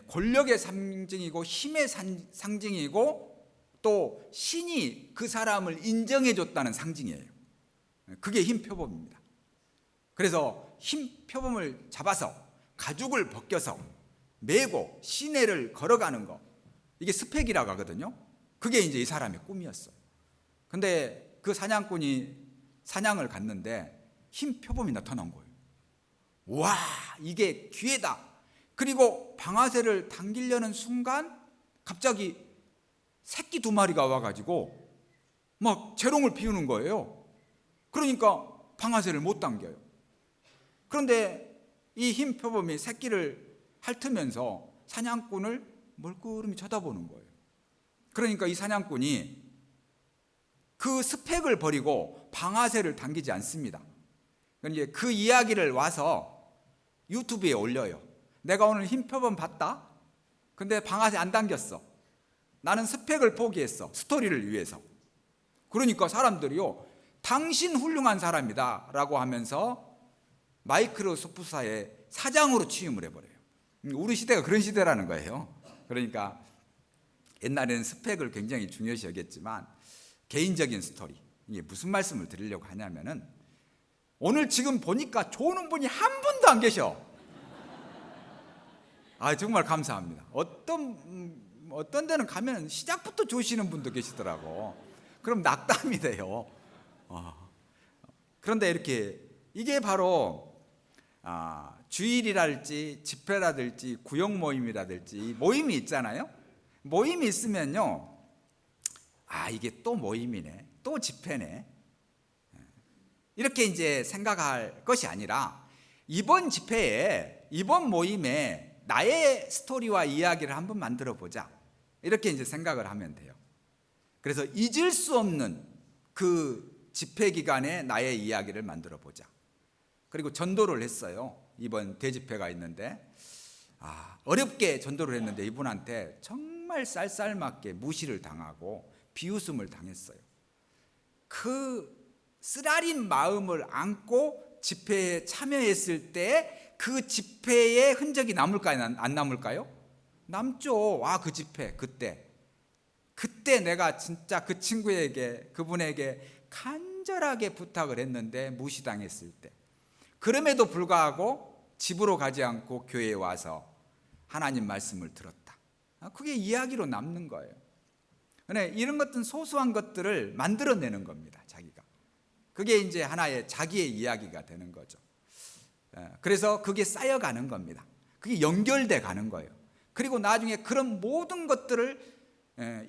권력의 상징이고 힘의 상징이고 또 신이 그 사람을 인정해 줬다는 상징이에요. 그게 힘 표범입니다. 그래서 힘 표범을 잡아서 가죽을 벗겨서 메고 시내를 걸어가는 거, 이게 스펙이라고 하거든요. 그게 이제 이 사람의 꿈이었어요. 근데 그 사냥꾼이 사냥을 갔는데 힘 표범이 나타난 거예요. 와, 이게 기회다. 그리고 방아쇠를 당기려는 순간 갑자기 새끼 2마리가 와가지고 막 재롱을 피우는 거예요. 그러니까 방아쇠를 못 당겨요. 그런데 이 힘 표범이 새끼를 핥으면서 사냥꾼을 멀끄러미 쳐다보는 거예요. 그러니까 이 사냥꾼이 그 스펙을 버리고 방아쇠를 당기지 않습니다. 그러니까 그 이야기를 와서 유튜브에 올려요. 내가 오늘 힘 표범 봤다. 근데 방아쇠 안 당겼어. 나는 스펙을 포기했어. 스토리를 위해서. 그러니까 사람들이요, 당신 훌륭한 사람이다 라고 하면서 마이크로소프트사의 사장으로 취임을 해버려요. 우리 시대가 그런 시대라는 거예요. 그러니까 옛날에는 스펙을 굉장히 중요시 여겼지만 개인적인 스토리, 이게 무슨 말씀을 드리려고 하냐면은 오늘 지금 보니까 좋은 분이 한 분도 안 계셔. 정말 감사합니다. 어떤 데는 가면 시작부터 좋으시는 분도 계시더라고. 그럼 낙담이 돼요. 그런데 이게 바로 주일이랄지 집회라든지 구역 모임이라든지 모임이 있잖아요. 모임이 있으면요, 이게 또 모임이네, 또 집회네, 이렇게 이제 생각할 것이 아니라 이번 집회에, 이번 모임에 나의 스토리와 이야기를 한번 만들어 보자, 이렇게 이제 생각을 하면 돼요. 그래서 잊을 수 없는 그 집회 기간에 나의 이야기를 만들어 보자. 그리고 전도를 했어요. 이번 대집회가 있는데 어렵게 전도를 했는데 이분한테 정말 쌀쌀맞게 무시를 당하고 비웃음을 당했어요. 그 쓰라린 마음을 안고 집회에 참여했을 때 그 집회의 흔적이 남을까요? 안 남을까요? 남죠. 그 집회, 그때 내가 진짜 그 친구에게, 그분에게 간절하게 부탁을 했는데 무시당했을 때, 그럼에도 불구하고 집으로 가지 않고 교회에 와서 하나님 말씀을 들었다. 그게 이야기로 남는 거예요. 이런 것들은 소소한 것들을 만들어내는 겁니다. 자기가. 그게 이제 하나의 자기의 이야기가 되는 거죠. 그래서 그게 쌓여가는 겁니다. 그게 연결돼 가는 거예요. 그리고 나중에 그런 모든 것들을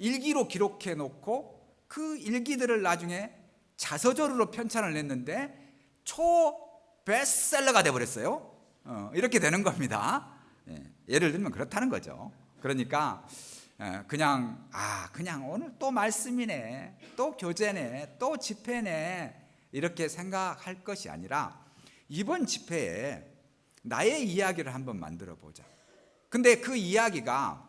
일기로 기록해 놓고 그 일기들을 나중에 자서전으로 편찬을 했는데 초 베스트셀러가 돼버렸어요. 이렇게 되는 겁니다. 예를 들면 그렇다는 거죠. 그러니까 그냥 오늘 또 말씀이네, 또 교제네, 또 집회네, 이렇게 생각할 것이 아니라 이번 집회에 나의 이야기를 한번 만들어 보자. 근데 그 이야기가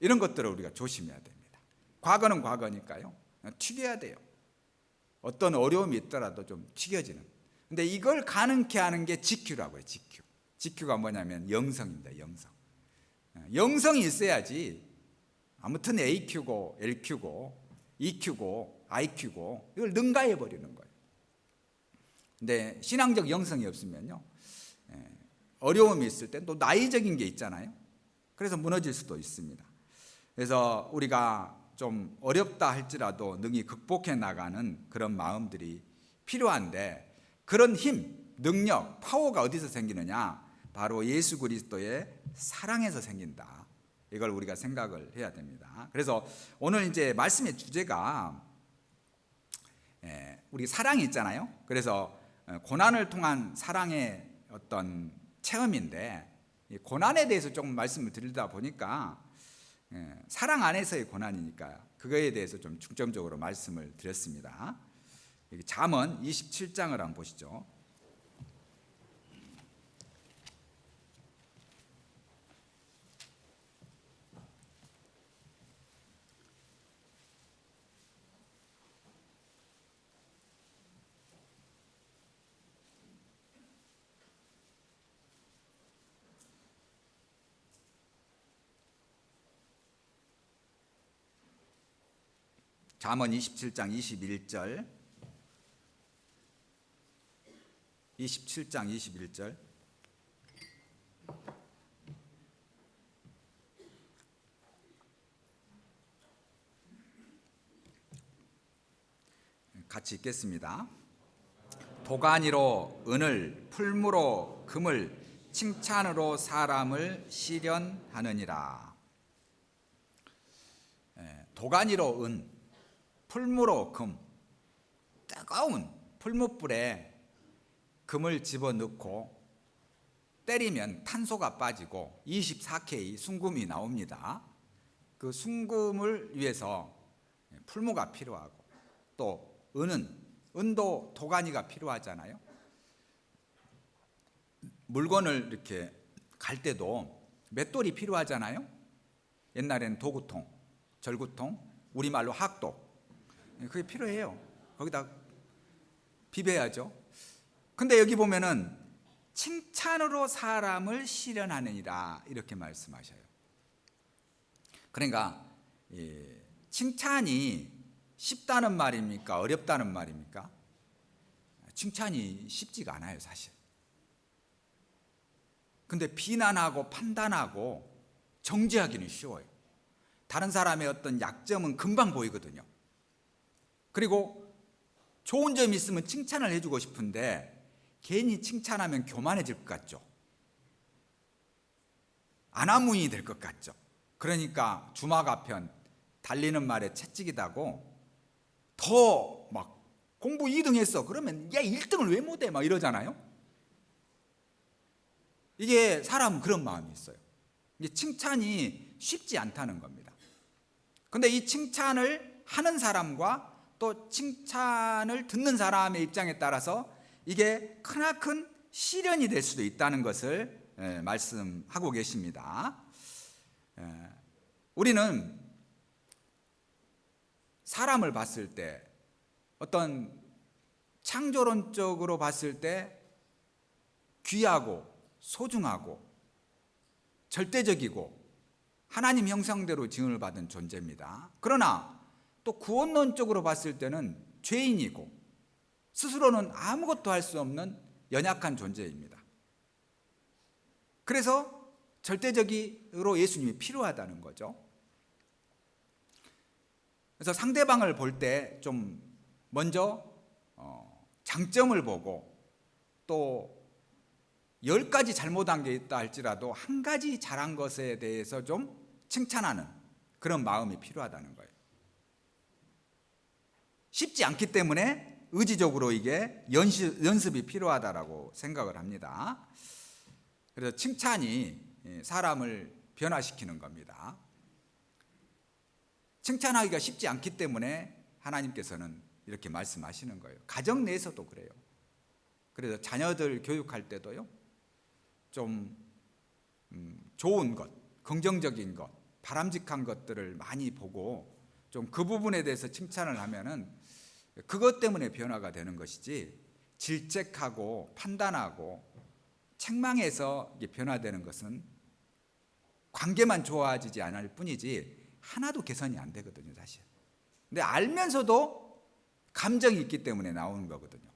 이런 것들을 우리가 조심해야 됩니다. 과거는 과거니까요. 튀겨야 돼요. 어떤 어려움이 있더라도 좀 튀겨지는. 근데 이걸 가능케 하는 게 GQ라고 해요. GQ. GQ가 뭐냐면 영성입니다. 영성. 영성이 있어야지 아무튼 AQ고 LQ고 EQ고 IQ고 이걸 능가해 버리는 거예요. 근데 신앙적 영성이 없으면요, 어려움이 있을 때 또 나이적인 게 있잖아요. 그래서 무너질 수도 있습니다. 그래서 우리가 좀 어렵다 할지라도 능히 극복해 나가는 그런 마음들이 필요한데, 그런 힘, 능력, 파워가 어디서 생기느냐? 바로 예수 그리스도의 사랑에서 생긴다. 이걸 우리가 생각을 해야 됩니다. 그래서 오늘 이제 말씀의 주제가 우리 사랑이 있잖아요. 그래서 고난을 통한 사랑의 어떤 체험인데, 고난에 대해서 조금 말씀을 드리다 보니까 사랑 안에서의 고난이니까 그거에 대해서 좀 중점적으로 말씀을 드렸습니다. 잠언 27장을 한번 보시죠. 잠언 27장 21절. 27장 21절. 같이 읽겠습니다. 도가니로 은을, 풀무로 금을, 칭찬으로 사람을 시련하느니라. 도가니로 은, 풀무로 금. 뜨거운 풀무불에 금을 집어넣고 때리면 탄소가 빠지고 24K 순금이 나옵니다. 그 순금을 위해서 풀무가 필요하고, 또 은도 도가니가 필요하잖아요. 물건을 이렇게 갈 때도 맷돌이 필요하잖아요. 옛날에는 도구통, 절구통, 우리말로 학도, 그게 필요해요. 거기다 비벼야죠. 근데 여기 보면은 칭찬으로 사람을 시련하느니라 이렇게 말씀하셔요. 그러니까 칭찬이 쉽다는 말입니까? 어렵다는 말입니까? 칭찬이 쉽지가 않아요, 사실. 근데 비난하고 판단하고 정죄하기는 쉬워요. 다른 사람의 어떤 약점은 금방 보이거든요. 그리고 좋은 점이 있으면 칭찬을 해주고 싶은데 괜히 칭찬하면 교만해질 것 같죠. 아나무인이 될 것 같죠. 그러니까 주마가편 달리는 말에 채찍이다고 더 막 공부 2등 했어. 그러면 야 1등을 왜 못해? 막 이러잖아요. 이게 사람은 그런 마음이 있어요. 이게 칭찬이 쉽지 않다는 겁니다. 근데 이 칭찬을 하는 사람과 또 칭찬을 듣는 사람의 입장에 따라서 이게 크나큰 시련이 될 수도 있다는 것을 말씀하고 계십니다. 우리는 사람을 봤을 때, 어떤 창조론적으로 봤을 때 귀하고 소중하고 절대적이고 하나님 형상대로 지음을 받은 존재입니다. 그러나 또 구원론적으로 봤을 때는 죄인이고 스스로는 아무것도 할 수 없는 연약한 존재입니다. 그래서 절대적으로 예수님이 필요하다는 거죠. 그래서 상대방을 볼 때 좀 먼저 장점을 보고, 또 10가지 잘못한 게 있다 할지라도 한 가지 잘한 것에 대해서 좀 칭찬하는 그런 마음이 필요하다는 거예요. 쉽지 않기 때문에 의지적으로 이게 연습이 필요하다라고 생각을 합니다. 그래서 칭찬이 사람을 변화시키는 겁니다. 칭찬하기가 쉽지 않기 때문에 하나님께서는 이렇게 말씀하시는 거예요. 가정 내에서도 그래요. 그래서 자녀들 교육할 때도요, 좀 좋은 것, 긍정적인 것, 바람직한 것들을 많이 보고 좀 그 부분에 대해서 칭찬을 하면은 그것 때문에 변화가 되는 것이지, 질책하고 판단하고 책망해서 이게 변화되는 것은 관계만 좋아지지 않을 뿐이지 하나도 개선이 안 되거든요, 사실. 근데 알면서도 감정이 있기 때문에 나오는 거거든요.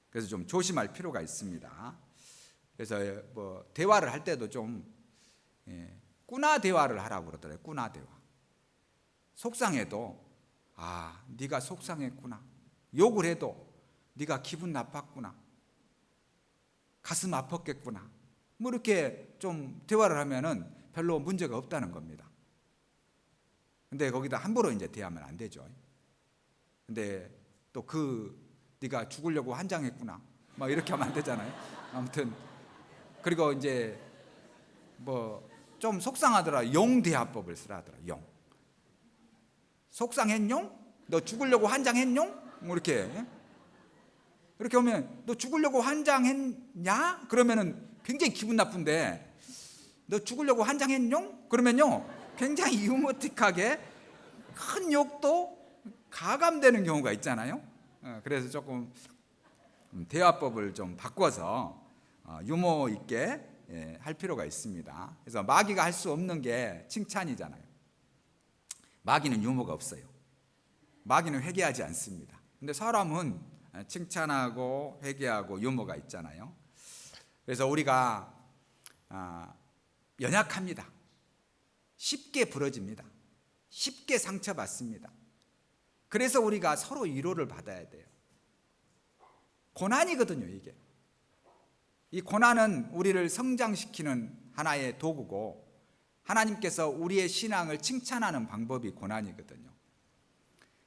그래서 좀 조심할 필요가 있습니다. 그래서 뭐 대화를 할 때도 좀 꾸나 대화를 하라고 그러더라고요. 꾸나 대화. 속상해도 네가 속상했구나. 욕을 해도 네가 기분 나빴구나. 가슴 아팠겠구나. 뭐 이렇게 좀 대화를 하면은 별로 문제가 없다는 겁니다. 근데 거기다 함부로 이제 대하면 안 되죠. 근데 또 네가 죽으려고 환장했구나. 막 이렇게 하면 안 되잖아요. 아무튼 그리고 이제 뭐 좀 속상하더라. 용대화법을 쓰라 하더라. 용. 속상했뇽? 너 죽으려고 환장했뇽? 뭐 이렇게 하면 너 죽으려고 환장했냐? 그러면은 굉장히 기분 나쁜데, 너 죽으려고 환장했뇽? 그러면요 굉장히 유머틱하게 큰 욕도 가감되는 경우가 있잖아요. 그래서 조금 대화법을 좀 바꿔서 유머 있게 할 필요가 있습니다. 그래서 마귀가 할 수 없는 게 칭찬이잖아요. 마귀는 유머가 없어요. 마귀는 회개하지 않습니다. 근데 사람은 칭찬하고 회개하고 유머가 있잖아요. 그래서 우리가 연약합니다. 쉽게 부러집니다. 쉽게 상처받습니다. 그래서 우리가 서로 위로를 받아야 돼요. 고난이거든요, 이게. 이 고난은 우리를 성장시키는 하나의 도구고, 하나님께서 우리의 신앙을 칭찬하는 방법이 고난이거든요.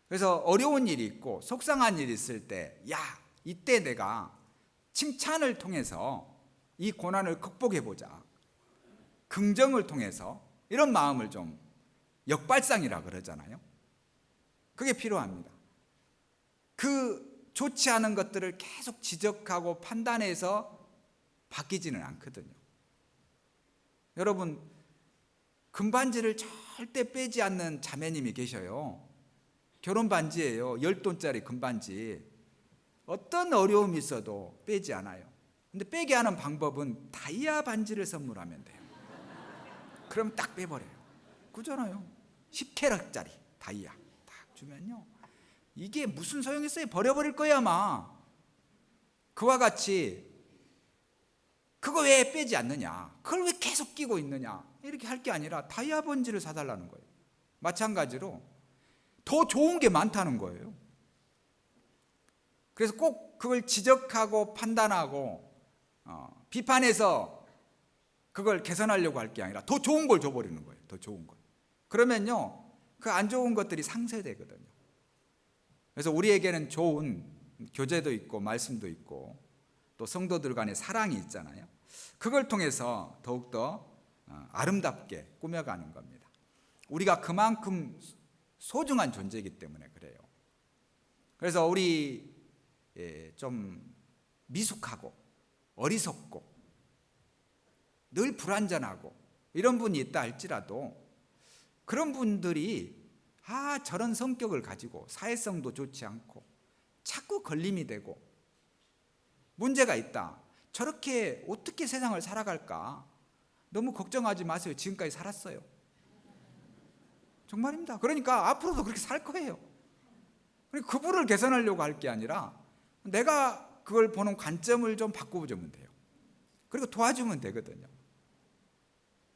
그래서 어려운 일이 있고 속상한 일이 있을 때, 이때 내가 칭찬을 통해서 이 고난을 극복해보자. 긍정을 통해서 이런 마음을 좀, 역발상이라 그러잖아요. 그게 필요합니다. 그 좋지 않은 것들을 계속 지적하고 판단해서 바뀌지는 않거든요. 여러분, 금반지를 절대 빼지 않는 자매님이 계셔요. 결혼 반지예요. 10돈짜리 금반지. 어떤 어려움이 있어도 빼지 않아요. 근데 빼게 하는 방법은 다이아 반지를 선물하면 돼요. 그럼 딱 빼버려요. 그잖아요. 10캐럿짜리 다이아 딱 주면요, 이게 무슨 소용 있어요? 버려버릴 거야 아마. 그와 같이 그거 왜 빼지 않느냐, 그걸 왜 계속 끼고 있느냐, 이렇게 할 게 아니라 다이아 반지를 사달라는 거예요. 마찬가지로 더 좋은 게 많다는 거예요. 그래서 꼭 그걸 지적하고 판단하고 비판해서 그걸 개선하려고 할 게 아니라 더 좋은 걸 줘버리는 거예요. 더 좋은 걸. 그러면요 그 안 좋은 것들이 상쇄되거든요. 그래서 우리에게는 좋은 교제도 있고 말씀도 있고 또 성도들 간의 사랑이 있잖아요. 그걸 통해서 더욱더 아름답게 꾸며가는 겁니다. 우리가 그만큼 소중한 존재이기 때문에 그래요. 그래서 우리 좀 미숙하고 어리석고 늘 불완전하고 이런 분이 있다 할지라도, 그런 분들이 저런 성격을 가지고 사회성도 좋지 않고 자꾸 걸림이 되고 문제가 있다, 저렇게 어떻게 세상을 살아갈까 너무 걱정하지 마세요. 지금까지 살았어요. 정말입니다. 그러니까 앞으로도 그렇게 살 거예요. 그분을 개선하려고 할 게 아니라 내가 그걸 보는 관점을 좀 바꿔주면 돼요. 그리고 도와주면 되거든요.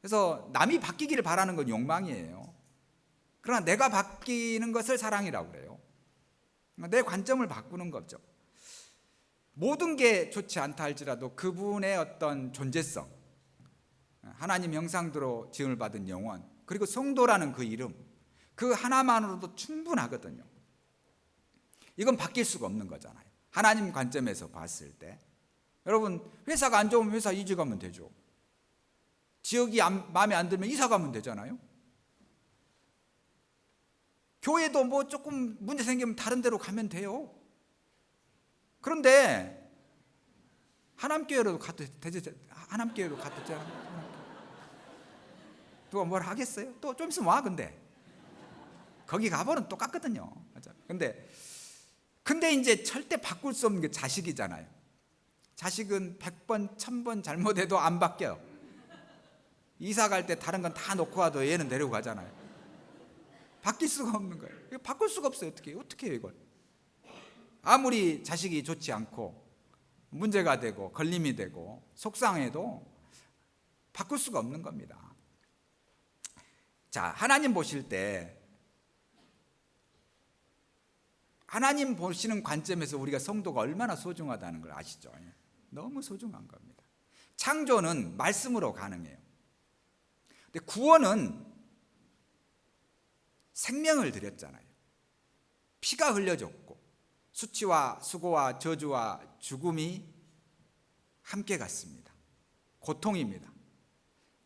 그래서 남이 바뀌기를 바라는 건 욕망이에요. 그러나 내가 바뀌는 것을 사랑이라고 그래요. 내 관점을 바꾸는 거죠. 모든 게 좋지 않다 할지라도 그분의 어떤 존재성, 하나님 형상대로 지음을 받은 영혼, 그리고 성도라는 그 이름, 그 하나만으로도 충분하거든요. 이건 바뀔 수가 없는 거잖아요. 하나님 관점에서 봤을 때. 여러분, 회사가 안 좋으면 회사 이직 가면 되죠. 지역이 마음에 안 들면 이사 가면 되잖아요. 교회도 뭐 조금 문제 생기면 다른 데로 가면 돼요. 그런데 하남교회로 갔잖아요. 누가 뭘 하겠어요? 또 좀 있으면 와. 근데 거기 가보면 똑같거든요. 맞아. 근데 이제 절대 바꿀 수 없는 게 자식이잖아요. 자식은 100번 1000번 잘못해도 안 바뀌어요. 이사 갈 때 다른 건 다 놓고 와도 얘는 데리고 가잖아요. 바뀔 수가 없는 거예요. 이거 바꿀 수가 없어요. 어떻게 해요 이걸? 아무리 자식이 좋지 않고 문제가 되고 걸림이 되고 속상해도 바꿀 수가 없는 겁니다. 자, 하나님 보실 때, 하나님 보시는 관점에서 우리가 성도가 얼마나 소중하다는 걸 아시죠? 너무 소중한 겁니다. 창조는 말씀으로 가능해요. 근데 구원은 생명을 드렸잖아요. 피가 흘려졌고 수치와 수고와 저주와 죽음이 함께 갔습니다. 고통입니다.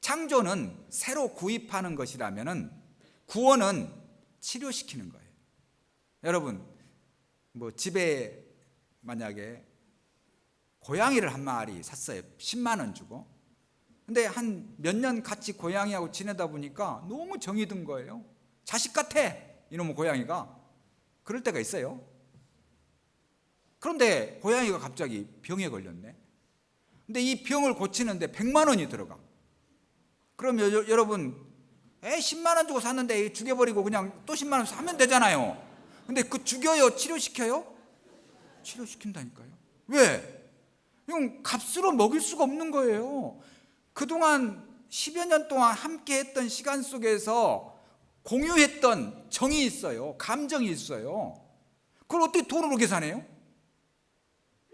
창조는 새로 구입하는 것이라면 구원은 치료시키는 거예요. 여러분, 집에 만약에 고양이를 한 마리 샀어요. 10만 원 주고. 근데 한 몇 년 같이 고양이하고 지내다 보니까 너무 정이 든 거예요. 자식 같아, 이놈의 고양이가. 그럴 때가 있어요. 그런데 고양이가 갑자기 병에 걸렸네. 근데 이 병을 고치는데 100만 원이 들어가. 그럼 여러분, 10만 원 주고 샀는데 죽여버리고 그냥 또 10만 원 사면 되잖아요. 근데 죽여요? 치료시켜요? 치료시킨다니까요. 왜? 이건 값으로 먹일 수가 없는 거예요. 그동안 10여 년 동안 함께 했던 시간 속에서 공유했던 정이 있어요. 감정이 있어요. 그걸 어떻게 돈으로 계산해요?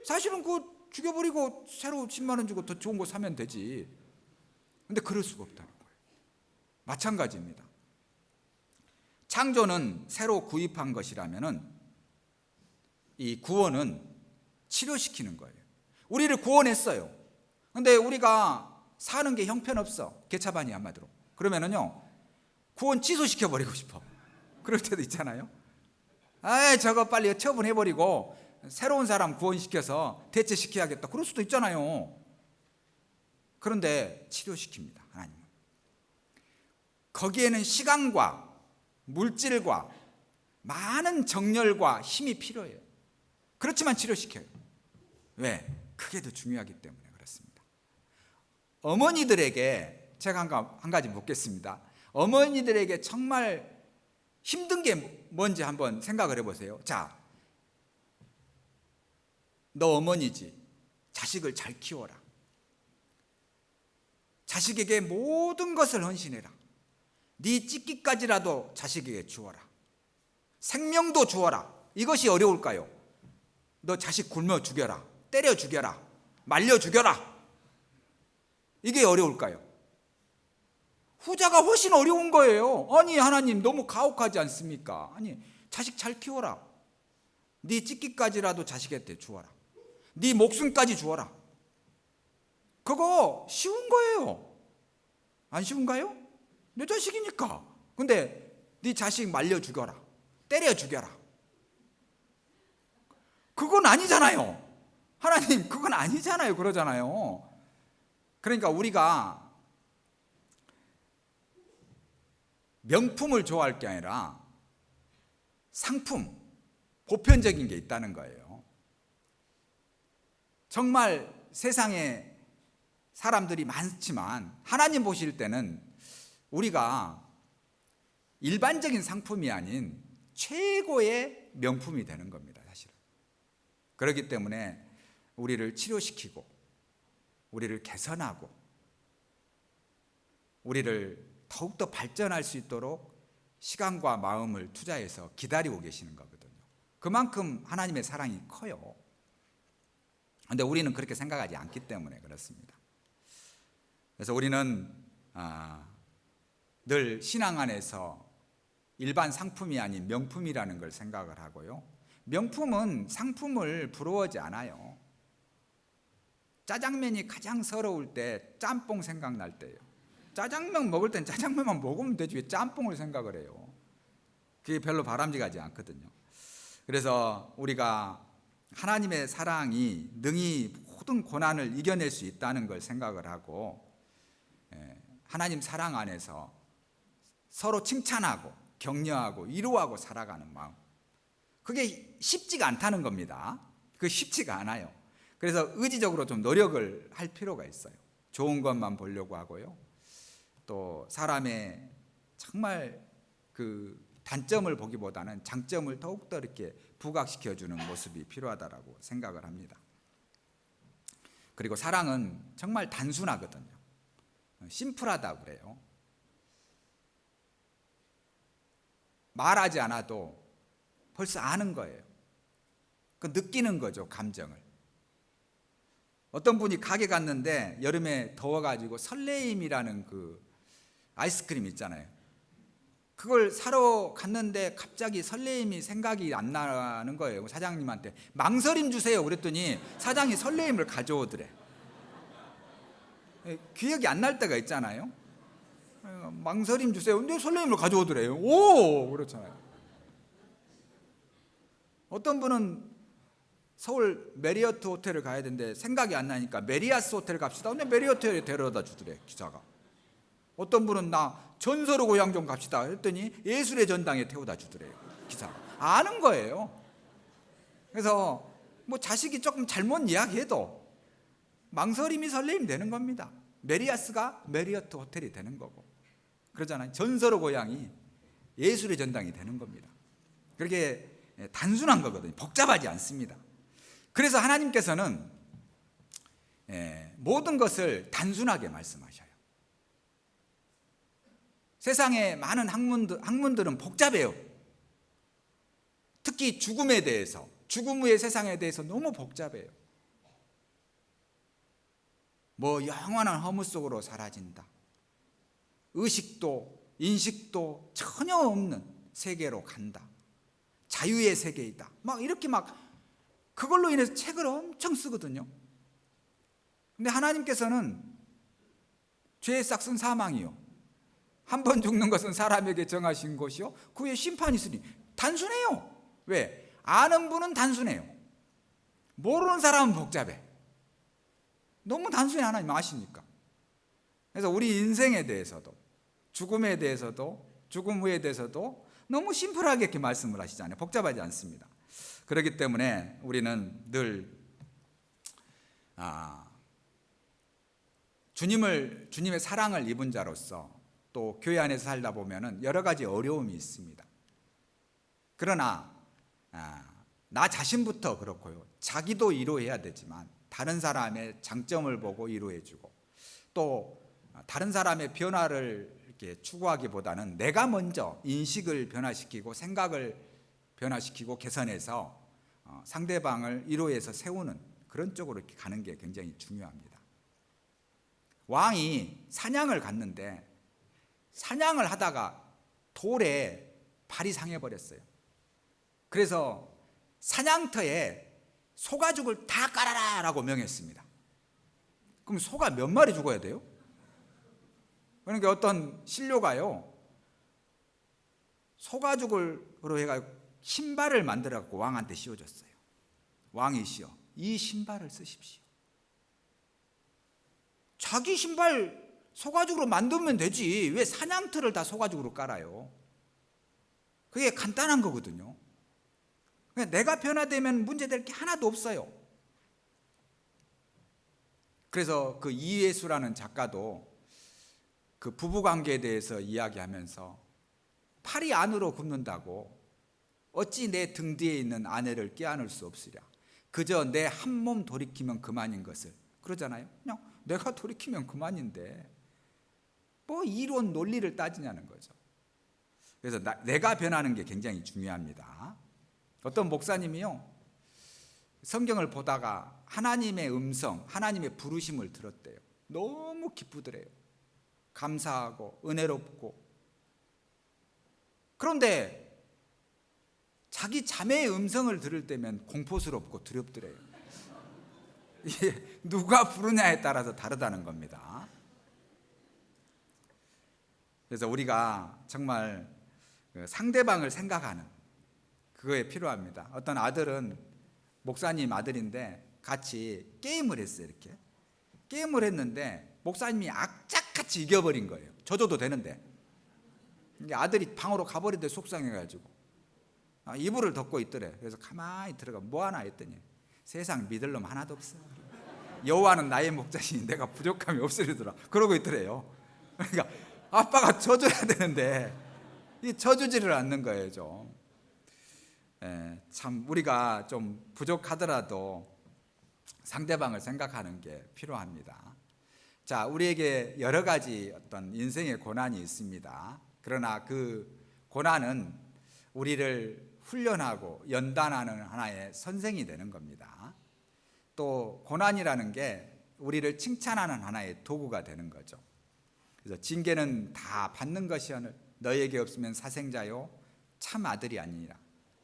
사실은 죽여버리고 새로 10만 원 주고 더 좋은 거 사면 되지. 근데 그럴 수가 없다는 거예요. 마찬가지입니다. 창조는 새로 구입한 것이라면은 이 구원은 치료시키는 거예요. 우리를 구원했어요. 근데 우리가 사는 게 형편없어. 개차반이 한마디로. 그러면은요, 구원 취소시켜버리고 싶어. 그럴 때도 있잖아요. 저거 빨리 처분해버리고 새로운 사람 구원시켜서 대체시켜야겠다. 그럴 수도 있잖아요. 그런데 치료시킵니다, 하나님은. 거기에는 시간과 물질과 많은 정열과 힘이 필요해요. 그렇지만 치료시켜요. 왜? 그게 더 중요하기 때문에 그렇습니다. 어머니들에게 제가 한 가지 묻겠습니다. 어머니들에게 정말 힘든 게 뭔지 한번 생각을 해보세요. 자, 너 어머니지. 자식을 잘 키워라. 자식에게 모든 것을 헌신해라. 네 찢기까지라도 자식에게 주어라. 생명도 주어라. 이것이 어려울까요? 너 자식 굶어 죽여라. 때려 죽여라. 말려 죽여라. 이게 어려울까요? 후자가 훨씬 어려운 거예요. 아니, 하나님 너무 가혹하지 않습니까? 아니, 자식 잘 키워라. 네 찢기까지라도 자식한테 주어라. 네 목숨까지 주어라. 그거 쉬운 거예요. 안 쉬운가요? 내 자식이니까. 근데 네 자식 말려 죽여라. 때려 죽여라. 그건 아니잖아요. 하나님, 그건 아니잖아요. 그러잖아요. 그러니까 우리가 명품을 좋아할 게 아니라 상품, 보편적인 게 있다는 거예요. 정말 세상에 사람들이 많지만 하나님 보실 때는 우리가 일반적인 상품이 아닌 최고의 명품이 되는 겁니다, 사실은. 그렇기 때문에 우리를 치료시키고 우리를 개선하고 우리를 더욱더 발전할 수 있도록 시간과 마음을 투자해서 기다리고 계시는 거거든요. 그만큼 하나님의 사랑이 커요. 그런데 우리는 그렇게 생각하지 않기 때문에 그렇습니다. 그래서 우리는 늘 신앙 안에서 일반 상품이 아닌 명품이라는 걸 생각을 하고요. 명품은 상품을 부러워하지 않아요. 짜장면이 가장 서러울 때 짬뽕 생각날 때예요. 짜장면 먹을 땐 짜장면만 먹으면 되지 왜 짬뽕을 생각을 해요. 그게 별로 바람직하지 않거든요. 그래서 우리가 하나님의 사랑이 능히 모든 고난을 이겨낼 수 있다는 걸 생각을 하고 하나님 사랑 안에서 서로 칭찬하고 격려하고 위로하고 살아가는 마음. 그게 쉽지가 않다는 겁니다. 그게 쉽지가 않아요. 그래서 의지적으로 좀 노력을 할 필요가 있어요. 좋은 것만 보려고 하고요. 또 사람의 정말 그 단점을 보기보다는 장점을 더욱더 이렇게 부각시켜주는 모습이 필요하다라고 생각을 합니다. 그리고 사랑은 정말 단순하거든요. 심플하다고 그래요. 말하지 않아도 벌써 아는 거예요. 그 느끼는 거죠, 감정을. 어떤 분이 가게 갔는데 여름에 더워가지고 설레임이라는 그 아이스크림 있잖아요. 그걸 사러 갔는데 갑자기 설레임이 생각이 안 나는 거예요. 사장님한테 망설임 주세요 그랬더니 사장이 설레임을 가져오더래. 기억이 안 날 때가 있잖아요. 망설임 주세요. 근데 설레임을 가져오더래요. 오, 그렇잖아요. 어떤 분은 서울 메리어트 호텔을 가야 되는데 생각이 안 나니까 메리아스 호텔 갑시다. 근데 메리어트에 데려다 주더래, 기사가. 어떤 분은 나 전설의 고향 좀 갑시다 했더니 예술의 전당에 태워다 주더래요, 기사가. 아는 거예요. 그래서 뭐 자식이 조금 잘못 이야기해도 망설임이 설레임 되는 겁니다. 메리아스가 메리어트 호텔이 되는 거고, 그러잖아요. 전설의 고향이 예술의 전당이 되는 겁니다. 그렇게 단순한 거거든요. 복잡하지 않습니다. 그래서 하나님께서는 모든 것을 단순하게 말씀하셔요. 세상에 많은 학문들은 복잡해요. 특히 죽음에 대해서, 죽음 후의 세상에 대해서 너무 복잡해요. 뭐 영원한 허무 속으로 사라진다. 의식도 인식도 전혀 없는 세계로 간다. 자유의 세계이다. 막 이렇게 막 그걸로 인해서 책을 엄청 쓰거든요. 근데 하나님께서는 죄의 싹은 사망이요, 한 번 죽는 것은 사람에게 정하신 것이요 그 후에 심판이 있으니. 단순해요. 왜? 아는 분은 단순해요. 모르는 사람은 복잡해. 너무 단순히 하나님 아시니까. 그래서 우리 인생에 대해서도, 죽음에 대해서도, 죽음 후에 대해서도 너무 심플하게 이렇게 말씀을 하시잖아요. 복잡하지 않습니다. 그렇기 때문에 우리는 늘 주님의 사랑을 입은 자로서 또 교회 안에서 살다 보면은 여러 가지 어려움이 있습니다. 그러나 나 자신부터 그렇고요, 자기도 이루어야 되지만 다른 사람의 장점을 보고 이루어주고, 또 다른 사람의 변화를 이렇게 추구하기보다는 내가 먼저 인식을 변화시키고 생각을 변화시키고 개선해서 상대방을 위로해서 세우는 그런 쪽으로 이렇게 가는 게 굉장히 중요합니다. 왕이 사냥을 갔는데 사냥을 하다가 돌에 발이 상해버렸어요. 그래서 사냥터에 소가죽을 다 깔아라라고 명했습니다. 그럼 소가 몇 마리 죽어야 돼요? 그러니까 어떤 신료가요, 소가죽으로 해가지고 신발을 만들어갖고 왕한테 씌워줬어요. 왕이시여, 이 신발을 쓰십시오. 자기 신발 소가죽으로 만들면 되지 왜 사냥터를 다 소가죽으로 깔아요? 그게 간단한 거거든요. 내가 변화되면 문제될 게 하나도 없어요. 그래서 그 이예수라는 작가도 그 부부관계에 대해서 이야기하면서 팔이 안으로 굽는다고 어찌 내 등 뒤에 있는 아내를 껴안을 수 없으랴. 그저 내 한 몸 돌이키면 그만인 것을. 그러잖아요. 그냥 내가 돌이키면 그만인데 뭐 이론 논리를 따지냐는 거죠. 그래서 내가 변하는 게 굉장히 중요합니다. 어떤 목사님이요, 성경을 보다가 하나님의 음성, 하나님의 부르심을 들었대요. 너무 기쁘더래요. 감사하고 은혜롭고. 그런데 자기 자매의 음성을 들을 때면 공포스럽고 두렵더래요. 이게 누가 부르냐에 따라서 다르다는 겁니다. 그래서 우리가 정말 상대방을 생각하는 그거에 필요합니다. 어떤 아들은 목사님 아들인데 같이 게임을 했어요. 이렇게 게임을 했는데 목사님이 악착같이 이겨버린 거예요. 져줘도 되는데. 아들이 방으로 가버리는데 속상해가지고 이불을 덮고 있더래. 그래서 가만히 들어가 뭐 하나 했더니 세상 믿을 놈 하나도 없어. 여호와는 나의 목자시니 내가 부족함이 없으리더라. 그러고 있더래요. 그러니까 아빠가 져줘야 되는데 이 져주지를 않는 거예요. 좀. 참 우리가 좀 부족하더라도 상대방을 생각하는 게 필요합니다. 자, 우리에게 여러 가지 어떤 인생의 고난이 있습니다. 그러나 그 고난은 우리를 훈련하고 연단하는 하나의 선생이 되는 겁니다. 또 고난이라는 게 우리를 칭찬하는 하나의 도구가 되는 거죠. 그래서 징계는 다 받는 것이오늘 너에게 없으면 사생자요 참 아들이 아니니라.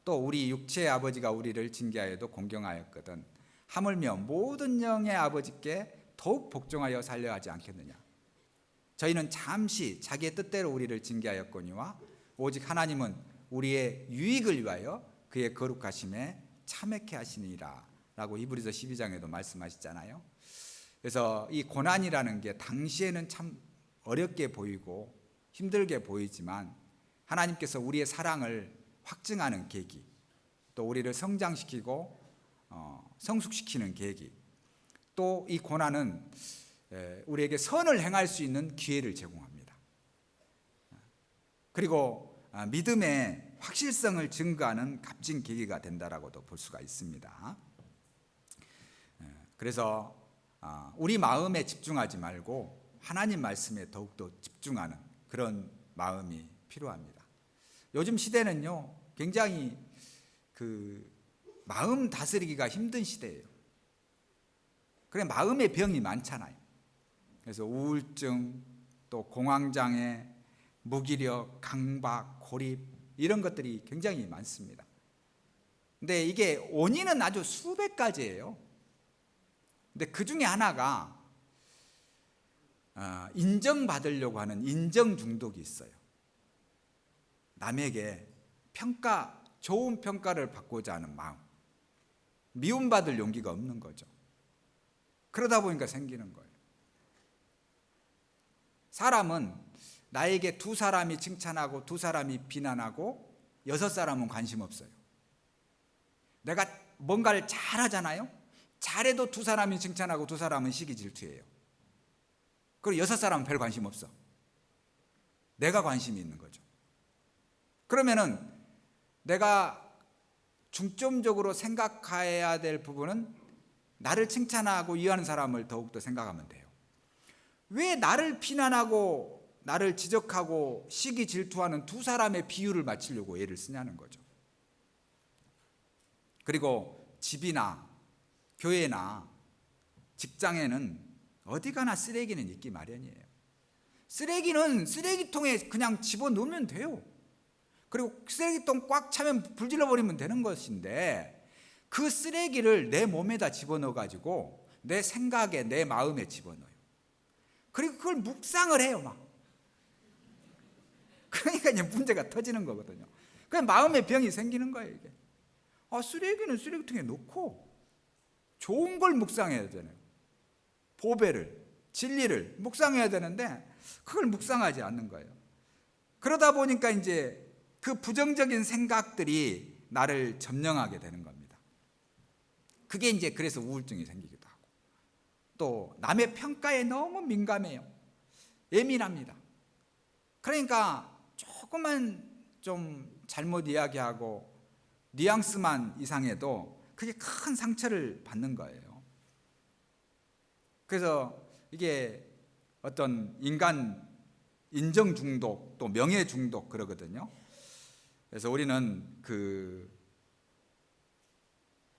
또 우리 육체의 아버지가 우리를 징계하여도 공경하였거든 하물며 모든 영의 아버지께 더욱 복종하여 살려 하지 않겠느냐. 저희는 잠시 자기의 뜻대로 우리를 징계하였거니와 오직 하나님은 우리의 유익을 위하여 그의 거룩하심에 참회케 하시니라 라고 히브리서 12장에도 말씀하시잖아요. 그래서 이 고난이라는 게 당시에는 참 어렵게 보이고 힘들게 보이지만 하나님께서 우리의 사랑을 확증하는 계기, 또 우리를 성장시키고 성숙시키는 계기, 또 이 고난은 우리에게 선을 행할 수 있는 기회를 제공합니다. 그리고 믿음의 확실성을 증거하는 값진 계기가 된다라고도 볼 수가 있습니다. 그래서 우리 마음에 집중하지 말고 하나님 말씀에 더욱더 집중하는 그런 마음이 필요합니다. 요즘 시대는요 굉장히 그 마음 다스리기가 힘든 시대예요. 그래 마음의 병이 많잖아요. 그래서 우울증, 또 공황장애, 무기력, 강박, 고립 이런 것들이 굉장히 많습니다. 근데 이게 원인은 아주 수백 가지예요. 근데 그 중에 하나가 인정받으려고 하는 인정 중독이 있어요. 남에게 좋은 평가를 받고자 하는 마음, 미움받을 용기가 없는 거죠. 그러다 보니까 생기는 거예요. 사람은 나에게 2사람이 칭찬하고 2사람이 비난하고 6사람은 관심 없어요. 내가 뭔가를 잘하잖아요. 잘해도 2사람이 칭찬하고 2사람은 시기 질투해요. 그리고 6사람은 별 관심 없어. 내가 관심이 있는 거죠. 그러면은 내가 중점적으로 생각해야 될 부분은 나를 칭찬하고 이해하는 사람을 더욱더 생각하면 돼요. 왜 나를 비난하고 나를 지적하고 시기 질투하는 2사람의 비율을 맞추려고 애를 쓰냐는 거죠. 그리고 집이나 교회나 직장에는 어디 가나 쓰레기는 있기 마련이에요. 쓰레기는 쓰레기통에 그냥 집어넣으면 돼요. 그리고 쓰레기통 꽉 차면 불질러 버리면 되는 것인데 그 쓰레기를 내 몸에다 집어넣어 가지고 내 생각에 내 마음에 집어넣어요. 그리고 그걸 묵상을 해요 막. 그러니까 이제 문제가 터지는 거거든요. 그냥 마음의 병이 생기는 거예요 이게. 쓰레기는 쓰레기통에 넣고 좋은 걸 묵상해야 되네요. 보배를, 진리를 묵상해야 되는데 그걸 묵상하지 않는 거예요. 그러다 보니까 이제 그 부정적인 생각들이 나를 점령하게 되는 겁니다. 그게 이제 그래서 우울증이 생기기도 하고, 또 남의 평가에 너무 민감해요. 예민합니다. 그러니까 조금만 좀 잘못 이야기하고 뉘앙스만 이상해도 그게 큰 상처를 받는 거예요. 그래서 이게 어떤 인간 인정 중독 또 명예 중독 그러거든요. 그래서 우리는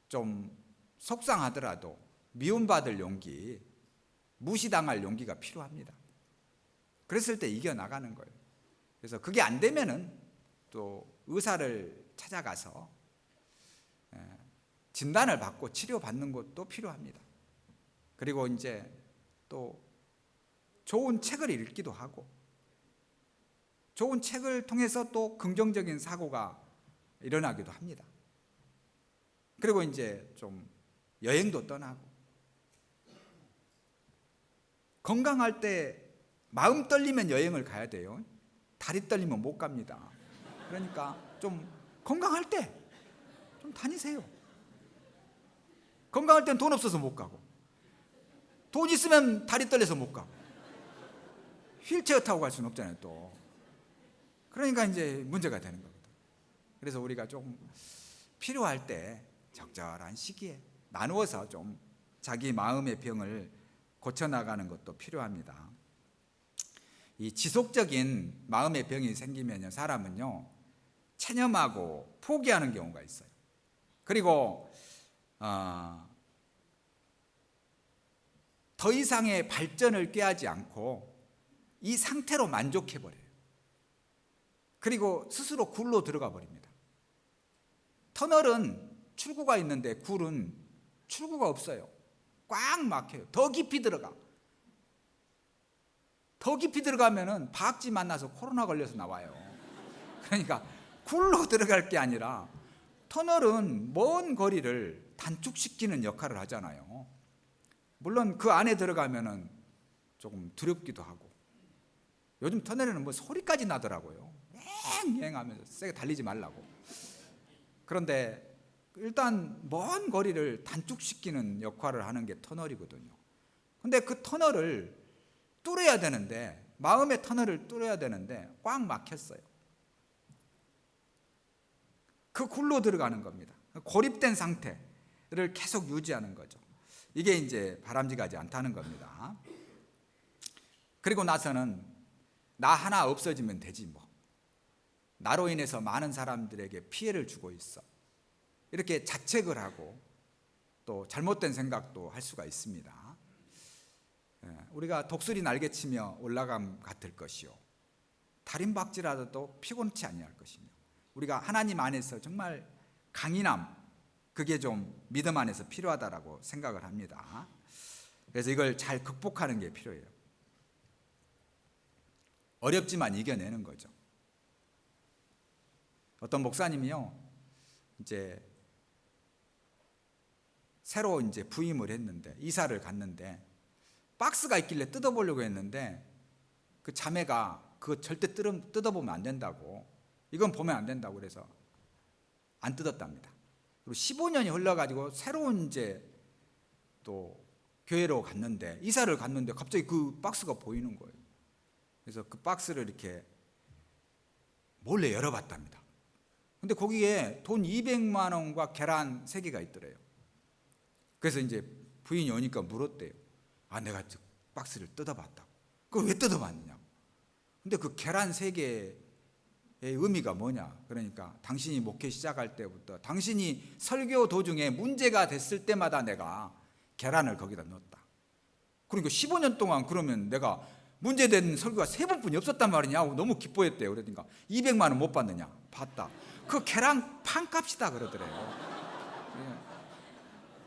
좀 속상하더라도 미움받을 용기, 무시당할 용기가 필요합니다. 그랬을 때 이겨나가는 거예요. 그래서 그게 안 되면은 또 의사를 찾아가서 진단을 받고 치료받는 것도 필요합니다. 그리고 이제 또 좋은 책을 읽기도 하고, 좋은 책을 통해서 또 긍정적인 사고가 일어나기도 합니다. 그리고 이제 좀 여행도 떠나고, 건강할 때 마음 떨리면 여행을 가야 돼요. 다리 떨리면 못 갑니다. 그러니까 좀 건강할 때 좀 다니세요. 건강할 땐 돈 없어서 못 가고, 돈 있으면 다리 떨려서 못 가고, 휠체어 타고 갈 수는 없잖아요 또. 그러니까 이제 문제가 되는 겁니다. 그래서 우리가 좀 필요할 때 적절한 시기에 나누어서 좀 자기 마음의 병을 고쳐나가는 것도 필요합니다. 이 지속적인 마음의 병이 생기면요, 사람은요 체념하고 포기하는 경우가 있어요. 그리고 더 이상의 발전을 꾀하지 않고 이 상태로 만족해버려요. 그리고 스스로 굴로 들어가 버립니다. 터널은 출구가 있는데 굴은 출구가 없어요. 꽉 막혀요. 더 깊이 들어가. 더 깊이 들어가면은 바악지 만나서 코로나 걸려서 나와요. 그러니까 굴로 들어갈 게 아니라 터널은 먼 거리를 단축시키는 역할을 하잖아요. 물론 그 안에 들어가면은 조금 두렵기도 하고, 요즘 터널에는 뭐 소리까지 나더라고요. 앵앵 하면서 세게 달리지 말라고. 그런데 일단 먼 거리를 단축시키는 역할을 하는 게 터널이거든요. 근데 그 터널을 뚫어야 되는데, 마음의 터널을 뚫어야 되는데 꽉 막혔어요. 그 굴로 들어가는 겁니다. 고립된 상태를 계속 유지하는 거죠. 이게 이제 바람직하지 않다는 겁니다. 그리고 나서는 나 하나 없어지면 되지 뭐, 나로 인해서 많은 사람들에게 피해를 주고 있어, 이렇게 자책을 하고 또 잘못된 생각도 할 수가 있습니다. 우리가 독수리 날개치며 올라감 같을 것이요, 달인박질하여도 피곤치 아니할 것이며, 우리가 하나님 안에서 정말 강인함, 그게 좀 믿음 안에서 필요하다라고 생각을 합니다. 그래서 이걸 잘 극복하는 게 필요해요. 어렵지만 이겨내는 거죠. 어떤 목사님이요, 이제 새로 이제 부임을 했는데, 이사를 갔는데 박스가 있길래 뜯어보려고 했는데 그 자매가 그거 절대 뜯어보면 안 된다고, 이건 보면 안 된다고 그래서 안 뜯었답니다. 그리고 15년이 흘러가지고 새로운 이제 또 교회로 갔는데, 이사를 갔는데 갑자기 그 박스가 보이는 거예요. 그래서 그 박스를 이렇게 몰래 열어봤답니다. 근데 거기에 돈 200만 원과 계란 3개가 있더래요. 그래서 이제 부인이 오니까 물었대요. 아, 내가 박스를 뜯어봤다고. 그걸 왜 뜯어봤느냐고. 근데 그 계란 3개의 의미가 뭐냐. 그러니까 당신이 목회 시작할 때부터 당신이 설교 도중에 문제가 됐을 때마다 내가 계란을 거기다 넣었다. 그러니까 15년 동안 그러면 내가 문제된 설교가 3번뿐이 없었단 말이냐 하고 너무 기뻐했대요. 그러니까 200만 원 못 받느냐. 받다. 그 계란 판값이다 그러더래요.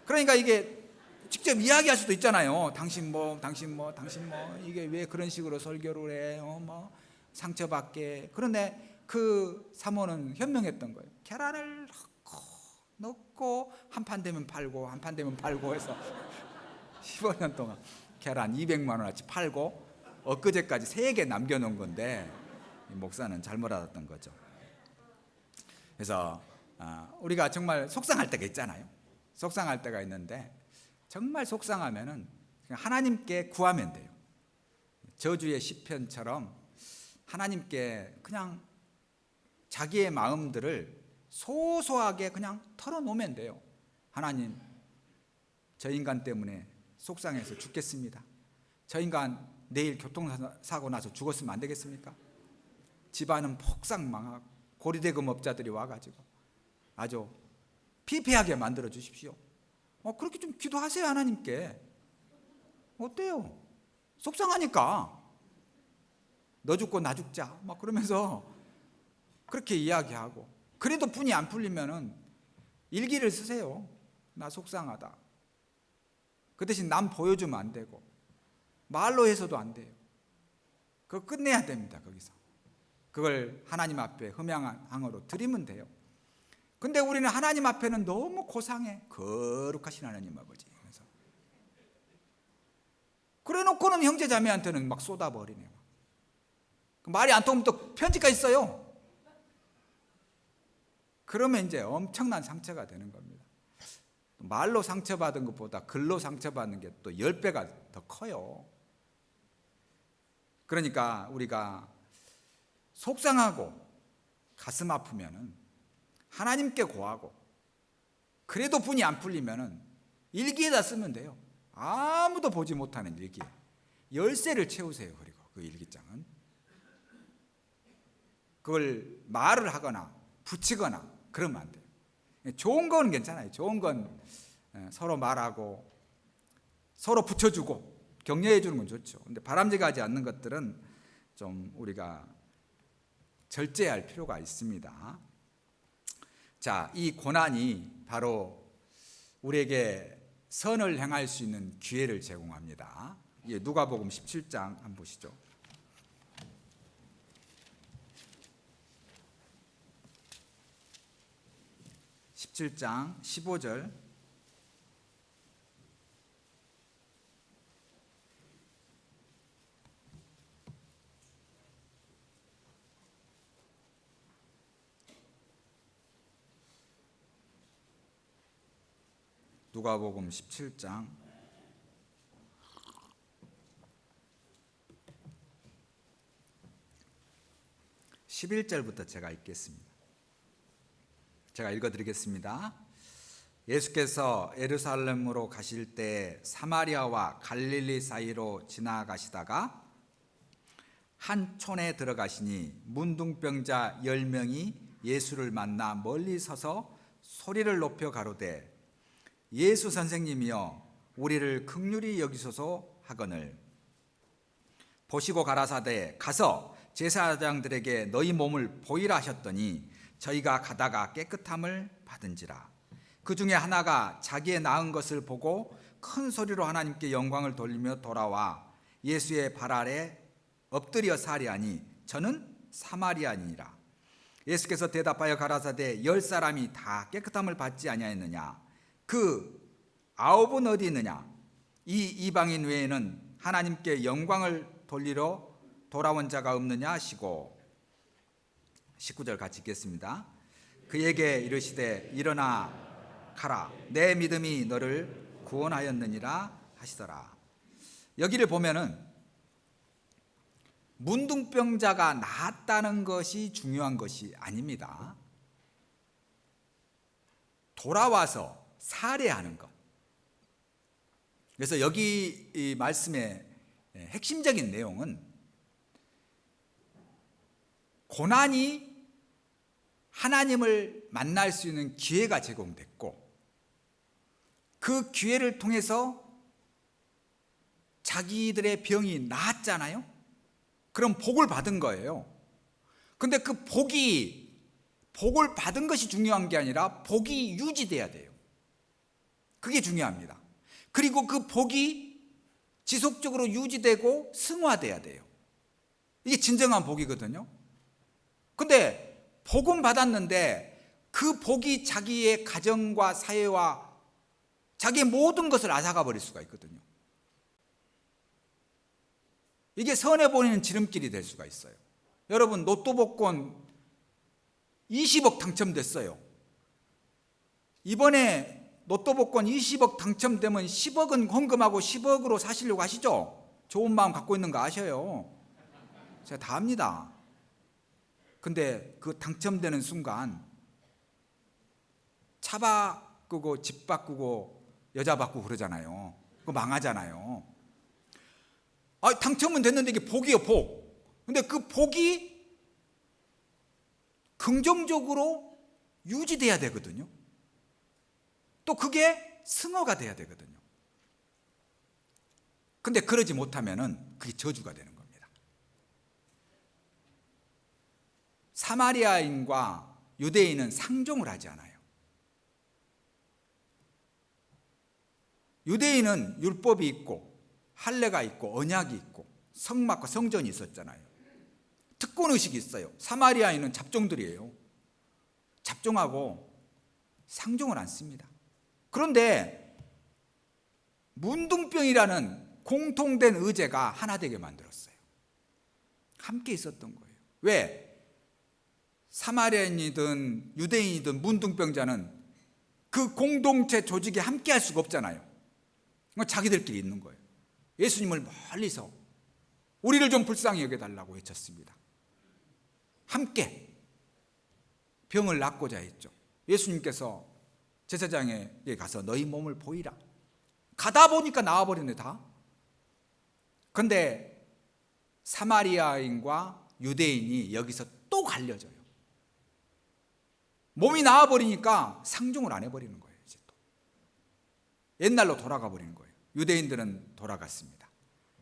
그러니까 이게 직접 이야기할 수도 있잖아요. 당신 뭐 이게 왜 그런 식으로 설교를 해? 뭐 상처받게. 그런데 그 사모는 현명했던 거예요. 계란을 넣고 한 판 되면 팔고 한 판 되면 팔고 해서 15년 동안 계란 200만 원어치 팔고 엊그제까지 3개 남겨놓은 건데 목사는 잘못 알았던 거죠. 그래서 우리가 정말 속상할 때가 있잖아요. 속상할 때가 있는데 정말 속상하면은 하나님께 구하면 돼요. 저주의 시편처럼 하나님께 그냥 자기의 마음들을 소소하게 그냥 털어놓으면 돼요. 하나님, 저 인간 때문에 속상해서 죽겠습니다. 저 인간 내일 교통사고 나서 죽었으면 안 되겠습니까? 집안은 폭삭 망하고 고리대금업자들이 와가지고 아주 피폐하게 만들어 주십시오. 그렇게 좀 기도하세요. 하나님께. 어때요? 속상하니까 너 죽고 나 죽자 막 그러면서 그렇게 이야기하고, 그래도 분이 안 풀리면은 일기를 쓰세요. 나 속상하다. 그 대신 남 보여주면 안 되고 말로 해서도 안 돼요. 그거 끝내야 됩니다. 거기서 그걸 하나님 앞에 흠양항으로 드리면 돼요. 근데 우리는 하나님 앞에는 너무 고상해. 거룩하신 하나님 아버지. 그래서 그래 놓고는 형제 자매한테는 막 쏟아버리네요. 말이 안 통하면 또 편지까지 써요. 그러면 이제 엄청난 상처가 되는 겁니다. 말로 상처받은 것보다 글로 상처받는 게 또 10배가 더 커요. 그러니까 우리가 속상하고 가슴 아프면은 하나님께 고하고, 그래도 분이 안 풀리면은 일기에다 쓰면 돼요. 아무도 보지 못하는 일기. 열쇠를 채우세요. 그리고 그 일기장은 그걸 말을 하거나 붙이거나 그러면 안 돼요. 좋은 건 괜찮아요. 좋은 건 서로 말하고 서로 붙여주고 격려해 주는 건 좋죠. 근데 바람직하지 않는 것들은 좀 우리가 절제할 필요가 있습니다. 자, 이 고난이 바로 우리에게 선을 행할 수 있는 기회를 제공합니다. 누가복음 17장 한번 보시죠. 17장 15절. 누가복음 17장 11절부터 제가 읽겠습니다. 제가 읽어드리겠습니다. 예수께서 예루살렘으로 가실 때 사마리아와 갈릴리 사이로 지나가시다가 한 촌에 들어가시니 문둥병자 10명이 예수를 만나 멀리 서서 소리를 높여 가로되 예수 선생님이여 우리를 긍휼히 여기소서 하거늘 보시고 가라사대 가서 제사장들에게 너희 몸을 보이라 하셨더니 저희가 가다가 깨끗함을 받은지라. 그 중에 하나가 자기의 나은 것을 보고 큰 소리로 하나님께 영광을 돌리며 돌아와 예수의 발 아래 엎드려 사리하니 저는 사마리아인이라. 예수께서 대답하여 가라사대 10사람이 다 깨끗함을 받지 아니하였느냐? 그 9은 어디 있느냐? 이 이방인 외에는 하나님께 영광을 돌리러 돌아온 자가 없느냐 하시고 19절 같이 읽겠습니다. 그에게 이르시되 일어나 가라 내 믿음이 너를 구원하였느니라 하시더라. 여기를 보면은 문둥병자가 나았다는 것이 중요한 것이 아닙니다. 돌아와서 살해하는 것. 그래서 여기 이 말씀의 핵심적인 내용은 고난이 하나님을 만날 수 있는 기회가 제공됐고 그 기회를 통해서 자기들의 병이 나았잖아요. 그럼 복을 받은 거예요. 근데 그 복을 받은 것이 중요한 게 아니라 복이 유지돼야 돼요. 그게 중요합니다. 그리고 그 복이 지속적으로 유지되고 승화돼야 돼요. 이게 진정한 복이거든요. 근데 복은 받았는데 그 복이 자기의 가정과 사회와 자기의 모든 것을 앗아가 버릴 수가 있거든요. 이게 선해 보이는 지름길이 될 수가 있어요. 여러분 로또 복권 20억 당첨됐어요. 이번에 로또 복권 20억 당첨되면 10억은 헌금하고 10억으로 사시려고 하시죠? 좋은 마음 갖고 있는 거 아셔요. 제가 다 압니다. 근데 그 당첨되는 순간 차 바꾸고 집 바꾸고 여자 바꾸고 그러잖아요. 그거 망하잖아요. 당첨은 됐는데 이게 복이에요, 복. 근데 그 복이 긍정적으로 유지돼야 되거든요. 또 그게 승화가 돼야 되거든요. 근데 그러지 못하면은 그게 저주가 되는 겁니다. 사마리아인과 유대인은 상종을 하지 않아요. 유대인은 율법이 있고 할례가 있고 언약이 있고 성막과 성전이 있었잖아요. 특권의식이 있어요. 사마리아인은 잡종들이에요. 잡종하고 상종을 안 씁니다. 그런데 문둥병이라는 공통된 의제가 하나 되게 만들었어요. 함께 있었던 거예요. 왜? 사마리아인이든 유대인이든 문둥병자는 그 공동체 조직에 함께 할 수가 없잖아요. 자기들끼리 있는 거예요. 예수님을 멀리서 우리를 좀 불쌍히 여겨달라고 외쳤습니다. 함께 병을 낫고자 했죠. 예수님께서 제사장에게 가서 너희 몸을 보이라. 가다 보니까 나와버리네 다. 그런데 사마리아인과 유대인이 여기서 또 갈려져요. 몸이 나와버리니까 상종을 안 해버리는 거예요. 이제 또 옛날로 돌아가 버리는 거예요. 유대인들은 돌아갔습니다.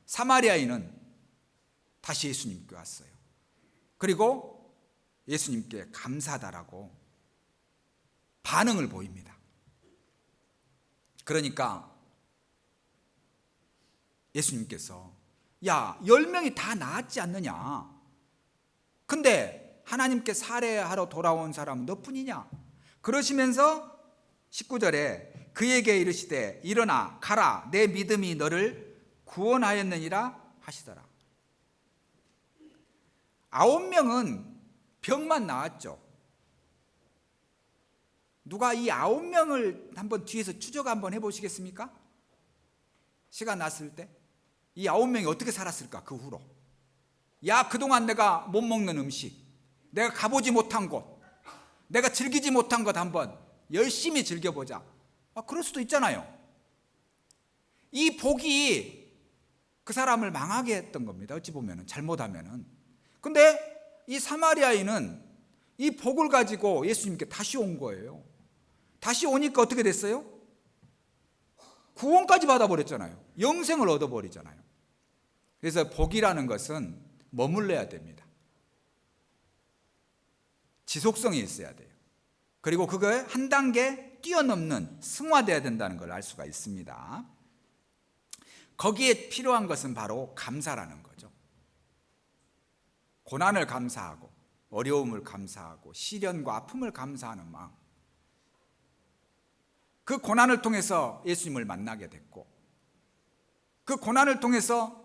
사마리아인은 다시 예수님께 왔어요. 그리고 예수님께 감사하다라고 반응을 보입니다. 그러니까 예수님께서 야, 10명이 다 나았지 않느냐? 근데 하나님께 살해하러 돌아온 사람은 너뿐이냐? 그러시면서 19절에 그에게 이르시되 일어나 가라, 내 믿음이 너를 구원하였느니라 하시더라. 9명은 병만 나았죠. 누가 이 9명을 한번 뒤에서 추적 한번 해보시겠습니까? 시간 났을 때 이 9명이 어떻게 살았을까? 그 후로 야, 그동안 내가 못 먹는 음식, 내가 가보지 못한 곳, 내가 즐기지 못한 것 한번 열심히 즐겨보자. 그럴 수도 있잖아요. 이 복이 그 사람을 망하게 했던 겁니다. 어찌 보면 잘못하면은. 근데 이 사마리아인은 이 복을 가지고 예수님께 다시 온 거예요. 다시 오니까 어떻게 됐어요? 구원까지 받아버렸잖아요. 영생을 얻어버리잖아요. 그래서 복이라는 것은 머물러야 됩니다. 지속성이 있어야 돼요. 그리고 그거에 한 단계 뛰어넘는 승화되어야 된다는 걸 알 수가 있습니다. 거기에 필요한 것은 바로 감사라는 거죠. 고난을 감사하고 어려움을 감사하고 시련과 아픔을 감사하는 마음. 그 고난을 통해서 예수님을 만나게 됐고, 그 고난을 통해서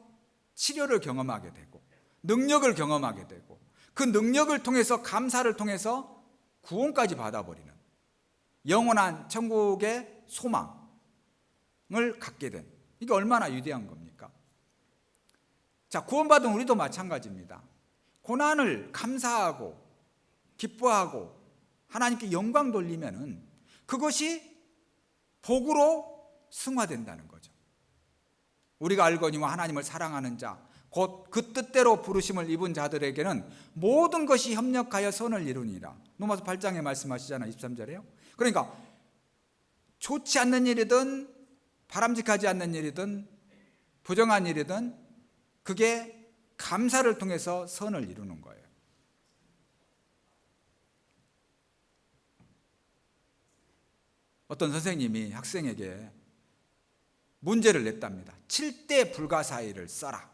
치료를 경험하게 되고 능력을 경험하게 되고, 그 능력을 통해서 감사를 통해서 구원까지 받아버리는 영원한 천국의 소망을 갖게 된, 이게 얼마나 위대한 겁니까? 자, 구원받은 우리도 마찬가지입니다. 고난을 감사하고 기뻐하고 하나님께 영광 돌리면은 그것이 복으로 승화된다는 거죠. 우리가 알거니와 하나님을 사랑하는 자, 곧 그 뜻대로 부르심을 입은 자들에게는 모든 것이 협력하여 선을 이루니라. 로마서 8장에 말씀하시잖아요. 23절에요. 그러니까 좋지 않는 일이든 바람직하지 않는 일이든 부정한 일이든 그게 감사를 통해서 선을 이루는 거예요. 어떤 선생님이 학생에게 문제를 냈답니다. 7대 불가사의를 써라.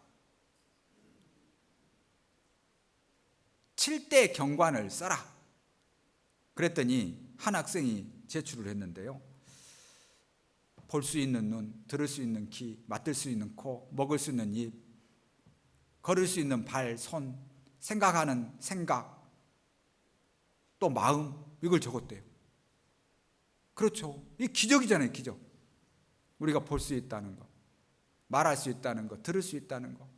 7대 경관을 써라. 그랬더니 한 학생이 제출을 했는데요. 볼 수 있는 눈, 들을 수 있는 귀, 맡을 수 있는 코, 먹을 수 있는 입, 걸을 수 있는 발, 손, 생각하는 생각, 또 마음, 이걸 적었대요. 그렇죠. 이게 기적이잖아요, 기적. 우리가 볼 수 있다는 거, 말할 수 있다는 거, 들을 수 있다는 거.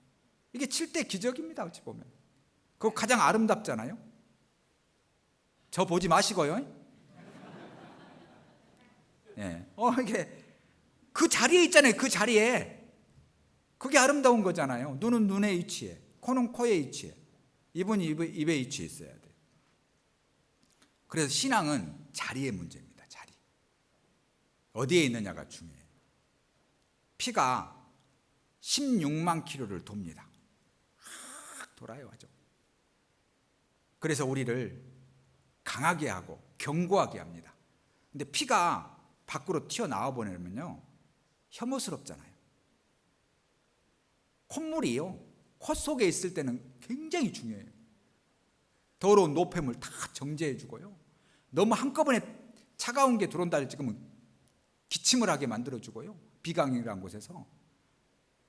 이게 7대 기적입니다, 어찌 보면. 그거 가장 아름답잖아요. 저 보지 마시고요. 예. 이게 그 자리에 있잖아요, 그 자리에. 그게 아름다운 거잖아요. 눈은 눈의 위치에, 코는 코의 위치에, 입은 입의 위치에 있어야 돼요. 그래서 신앙은 자리의 문제입니다, 자리. 어디에 있느냐가 중요해요. 피가 16만 킬로를 돕니다. 돌아요, 아주. 그래서 우리를 강하게 하고 견고하게 합니다. 근데 피가 밖으로 튀어나와 보내면요, 혐오스럽잖아요. 콧물이요, 코 속에 있을 때는 굉장히 중요해요. 더러운 노폐물 다 정제해 주고요, 너무 한꺼번에 차가운 게 들어온다 지금은 기침을 하게 만들어 주고요, 비강이라는 곳에서.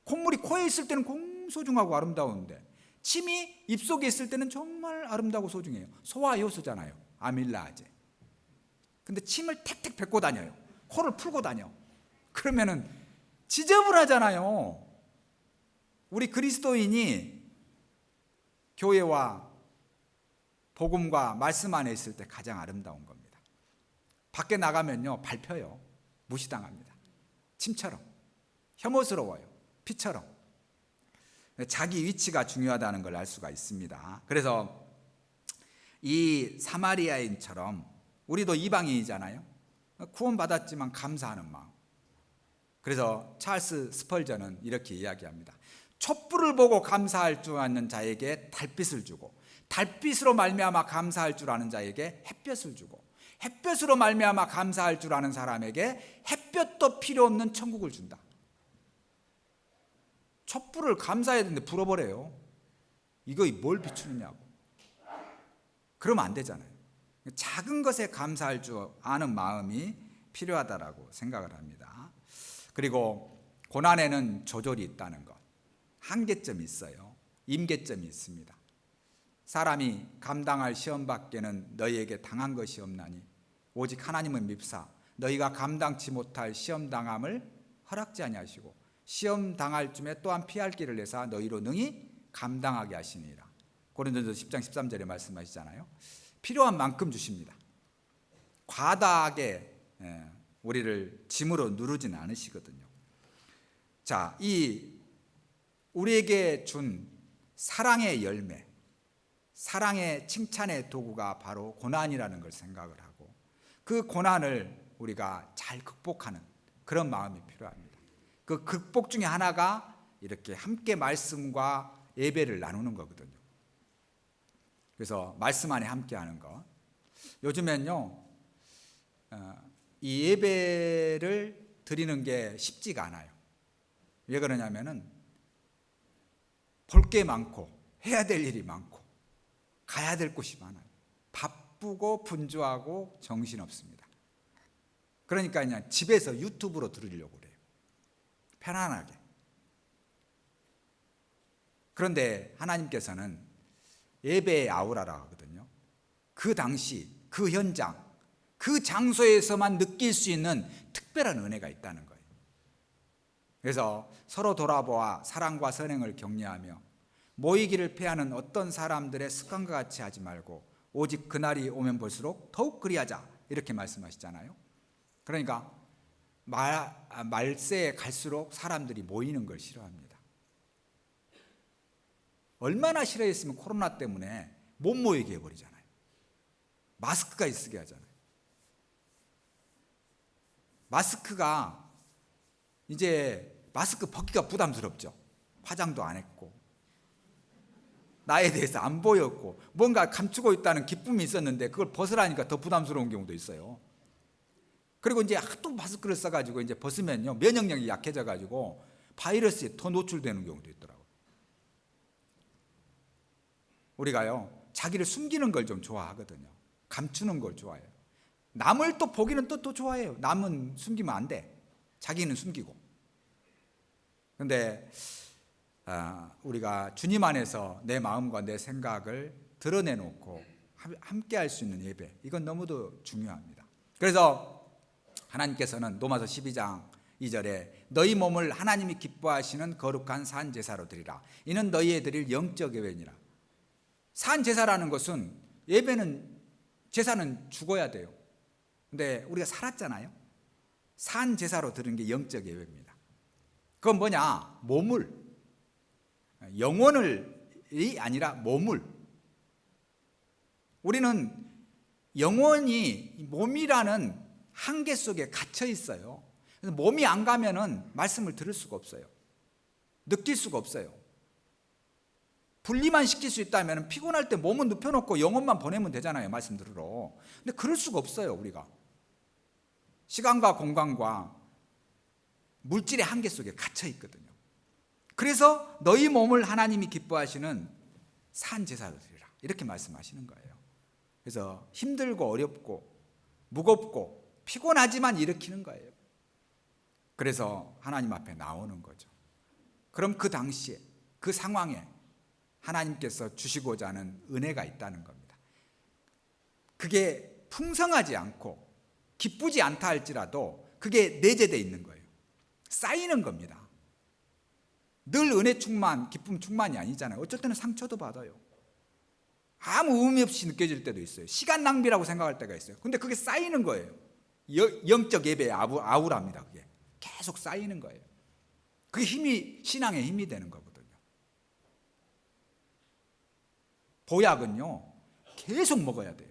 콧물이 코에 있을 때는 소중하고 아름다운데 침이 입속에 있을 때는 정말 아름다고 소중해요. 소화 효소잖아요. 아밀라제. 근데 침을 택택 뱉고 다녀요. 코를 풀고 다녀. 그러면은 지저분하잖아요. 우리 그리스도인이 교회와 복음과 말씀 안에 있을 때 가장 아름다운 겁니다. 밖에 나가면요, 밟혀요. 무시당합니다. 침처럼. 혐오스러워요. 피처럼. 자기 위치가 중요하다는 걸 알 수가 있습니다. 그래서 이 사마리아인처럼 우리도 이방인이잖아요. 구원받았지만 감사하는 마음. 그래서 찰스 스펄전은 이렇게 이야기합니다. 촛불을 보고 감사할 줄 아는 자에게 달빛을 주고, 달빛으로 말미암아 감사할 줄 아는 자에게 햇볕을 주고, 햇볕으로 말미암아 감사할 줄 아는 사람에게 햇볕도 필요 없는 천국을 준다. 촛불을 감사해야 되는데 불어버려요. 이거 뭘 비추느냐고. 그러면 안 되잖아요. 작은 것에 감사할 줄 아는 마음이 필요하다라고 생각을 합니다. 그리고 고난에는 조절이 있다는 것. 한계점이 있어요. 임계점이 있습니다. 사람이 감당할 시험 밖에는 너희에게 당한 것이 없나니 오직 하나님은 밉사 너희가 감당치 못할 시험 당함을 허락지 아니하시고 시험 당할 쯤에 또한 피할 길을 내사 너희로 능히 감당하게 하시니라. 고린도전서 10장 13절에 말씀하시잖아요. 필요한 만큼 주십니다. 과다하게 우리를 짐으로 누르지는 않으시거든요. 자, 이 우리에게 준 사랑의 열매, 사랑의 칭찬의 도구가 바로 고난이라는 걸 생각을 하고 그 고난을 우리가 잘 극복하는 그런 마음이 필요합니다. 그 극복 중에 하나가 이렇게 함께 말씀과 예배를 나누는 거거든요. 그래서 말씀 안에 함께 하는 것. 요즘엔요, 이 예배를 드리는 게 쉽지가 않아요. 왜 그러냐면은 볼 게 많고 해야 될 일이 많고 가야 될 곳이 많아요. 바쁘고 분주하고 정신없습니다. 그러니까 그냥 집에서 유튜브로 들으려고 그래요. 편안하게. 그런데 하나님께서는 예배의 아우라라 하거든요. 그 당시, 그 현장, 그 장소에서만 느낄 수 있는 특별한 은혜가 있다는 거예요. 그래서 서로 돌아보아 사랑과 선행을 격려하며 모이기를 패하는 어떤 사람들의 습관과 같이 하지 말고 오직 그날이 오면 볼수록 더욱 그리하자 이렇게 말씀하시잖아요. 그러니까 말세에 갈수록 사람들이 모이는 걸 싫어합니다. 얼마나 싫어했으면 코로나 때문에 못 모이게 해버리잖아요. 마스크가 쓰게 하잖아요. 마스크가 이제 마스크 벗기가 부담스럽죠. 화장도 안 했고 나에 대해서 안 보였고 뭔가 감추고 있다는 기쁨이 있었는데 그걸 벗으라니까 더 부담스러운 경우도 있어요. 그리고 이제 하도 마스크를 써가지고 이제 벗으면요 면역력이 약해져가지고 바이러스에 더 노출되는 경우도 있더라고요. 우리가요 자기를 숨기는 걸 좀 좋아하거든요. 감추는 걸 좋아해요. 남을 또 보기는 또 좋아해요. 남은 숨기면 안 돼. 자기는 숨기고. 그런데 우리가 주님 안에서 내 마음과 내 생각을 드러내놓고 함께 할 수 있는 예배, 이건 너무도 중요합니다. 그래서 하나님께서는 로마서 12장 2절에 너희 몸을 하나님이 기뻐하시는 거룩한 산 제사로 드리라. 이는 너희에 드릴 영적 예배니라. 산 제사라는 것은 예배는 제사는 죽어야 돼요. 근데 우리가 살았잖아요. 산 제사로 드리는 게 영적 예배입니다. 그건 뭐냐? 몸을, 영혼이 아니라 몸을. 우리는 영혼이 몸이라는 한계 속에 갇혀 있어요. 그래서 몸이 안 가면은 말씀을 들을 수가 없어요. 느낄 수가 없어요. 분리만 시킬 수 있다면 피곤할 때 몸은 눕혀놓고 영혼만 보내면 되잖아요. 말씀 들으러. 근데 그럴 수가 없어요. 우리가. 시간과 공간과 물질의 한계 속에 갇혀 있거든요. 그래서 너희 몸을 하나님이 기뻐하시는 산 제사로 드리라. 이렇게 말씀하시는 거예요. 그래서 힘들고 어렵고 무겁고 피곤하지만 일으키는 거예요. 그래서 하나님 앞에 나오는 거죠. 그럼 그 당시에 그 상황에 하나님께서 주시고자 하는 은혜가 있다는 겁니다. 그게 풍성하지 않고 기쁘지 않다 할지라도 그게 내재되어 있는 거예요. 쌓이는 겁니다. 늘 은혜 충만, 기쁨 충만이 아니잖아요. 어쩔 때는 상처도 받아요. 아무 의미 없이 느껴질 때도 있어요. 시간 낭비라고 생각할 때가 있어요. 근데 그게 쌓이는 거예요. 영적 예배의 아우라입니다. 그게 계속 쌓이는 거예요. 그게 힘이, 신앙의 힘이 되는 거거든요. 보약은요 계속 먹어야 돼요.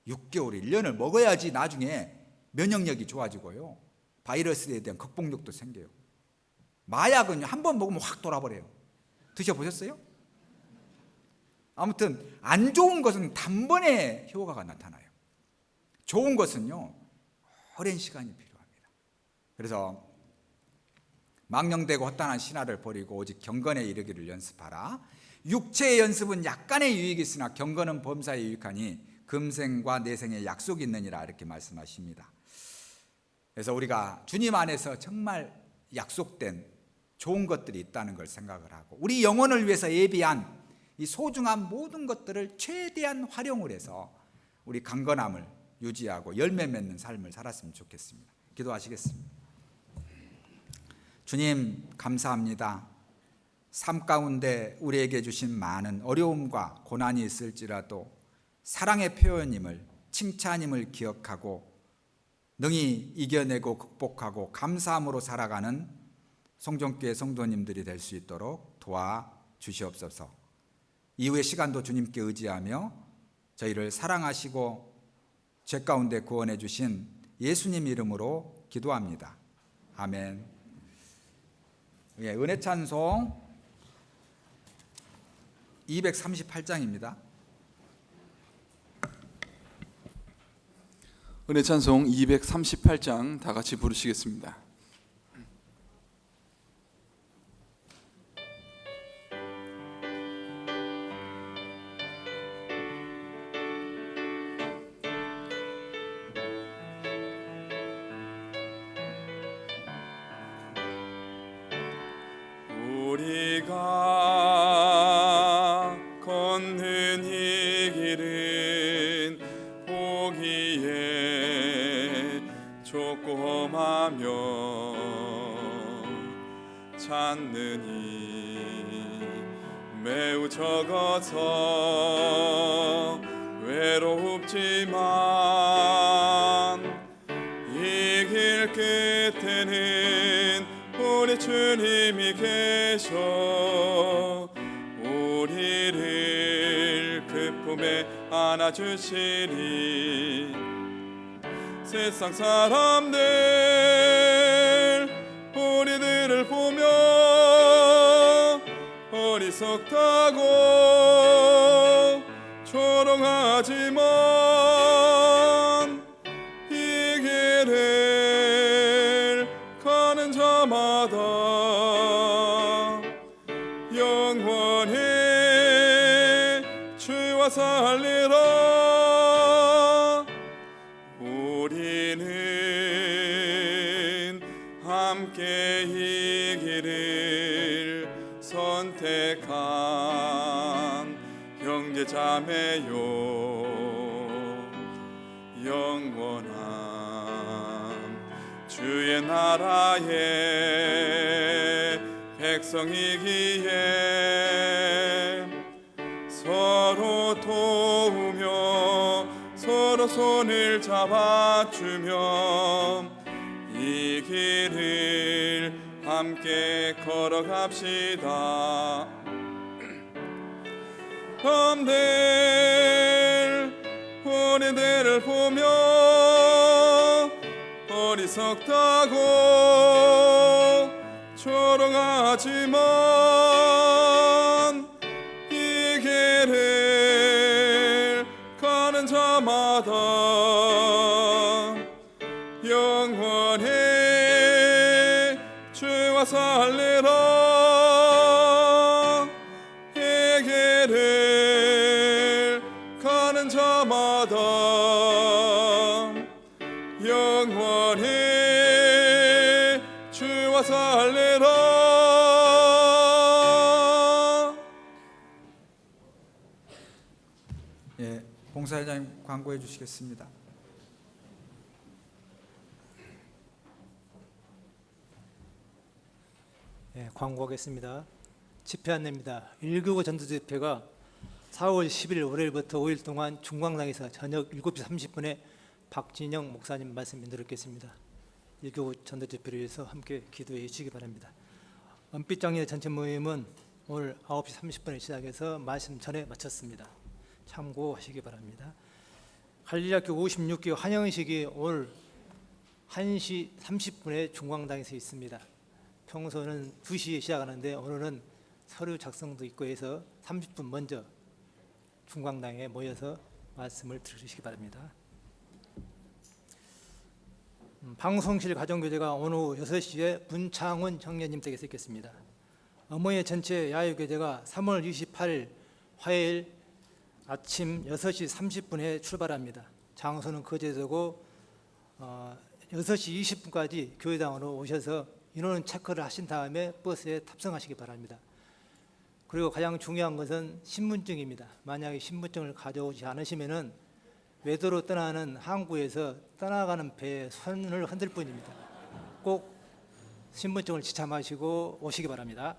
6개월, 1년을 먹어야지 나중에 면역력이 좋아지고요, 바이러스에 대한 극복력도 생겨요. 마약은요 한 번 먹으면 확 돌아버려요. 드셔보셨어요? 아무튼 안 좋은 것은 단번에 효과가 나타나요. 좋은 것은요 오랜 시간이 필요합니다. 그래서 망령되고 헛단한 신화를 버리고 오직 경건에 이르기를 연습하라. 육체의 연습은 약간의 유익이 있으나 경건은 범사에 유익하니 금생과 내생에 약속이 있느니라, 이렇게 말씀하십니다. 그래서 우리가 주님 안에서 정말 약속된 좋은 것들이 있다는 걸 생각을 하고, 우리 영혼을 위해서 예비한 이 소중한 모든 것들을 최대한 활용을 해서 우리 강건함을 유지하고 열매 맺는 삶을 살았으면 좋겠습니다. 기도하시겠습니다. 주님 감사합니다. 삶 가운데 우리에게 주신 많은 어려움과 고난이 있을지라도 사랑의 표현임을, 칭찬임을 기억하고 능히 이겨내고 극복하고 감사함으로 살아가는 성전교회 성도님들이 될 수 있도록 도와주시옵소서. 이후의 시간도 주님께 의지하며 저희를 사랑하시고 죄 가운데 구원해 주신 예수님 이름으로 기도합니다. 아멘. 예, 은혜 찬송 238장입니다. 은혜 찬송 238장 다 같이 부르시겠습니다. 우리가 걷는 이 길은 보기에 조그마하며 찾느니 매우 적어서 외롭지만 이 길 끝에는 우리 주님이 계셔 우리를 그 품에 안아주시니 세상 사람들 우리들을 보며 어리석다고 조롱하지만 이 길을 가는 자마다 영원히 주와 살리라. 우리는 함께 이 길을 선택한 형제자매요 영원한 주의 나라의 백성이기에 서로 도우며 서로 손을 잡아주며 이 길을 함께 걸어갑시다. 남들 우리들을 보며 어리석다고 조롱하지만 이 길을 가는 자마다 영원히 주와 살리라. 이 길을 가는 자마다 영원히 주와 살리라. 봉사회장님 광고해 주시겠습니다. 네, 광고하겠습니다. 집회 안내입니다. 199 전도집회가 4월 10일 월요일부터 5일 동안 중광당에서 저녁 7시 30분에 박진영 목사님 말씀 들었겠습니다. 199 전도집회를 위해서 함께 기도해 주시기 바랍니다. 은빛장례 전체 모임은 오늘 9시 30분에 시작해서 말씀 전에 마쳤습니다. 참고하시기 바랍니다. 갈릴리학교 56기 환영식이 오늘 1시 30분에 중광당에서 있습니다. 평소는 2시에 시작하는데 오늘은 서류 작성도 있고 해서 30분 먼저 중광당에 모여서 말씀을 들으시기 바랍니다. 방송실 가정교제가 오늘 오후 6시에 문창훈 형제님 댁에서 있겠습니다. 어머니의 전체 야유교제가 3월 28일 화요일 아침 6시 30분에 출발합니다. 장소는 거제도고 6시 20분까지 교회당으로 오셔서 인원 체크를 하신 다음에 버스에 탑승하시기 바랍니다. 그리고 가장 중요한 것은 신분증입니다. 만약에 신분증을 가져오지 않으시면은 외도로 떠나는 항구에서 떠나가는 배에 손을 흔들 뿐입니다. 꼭 신분증을 지참하시고 오시기 바랍니다.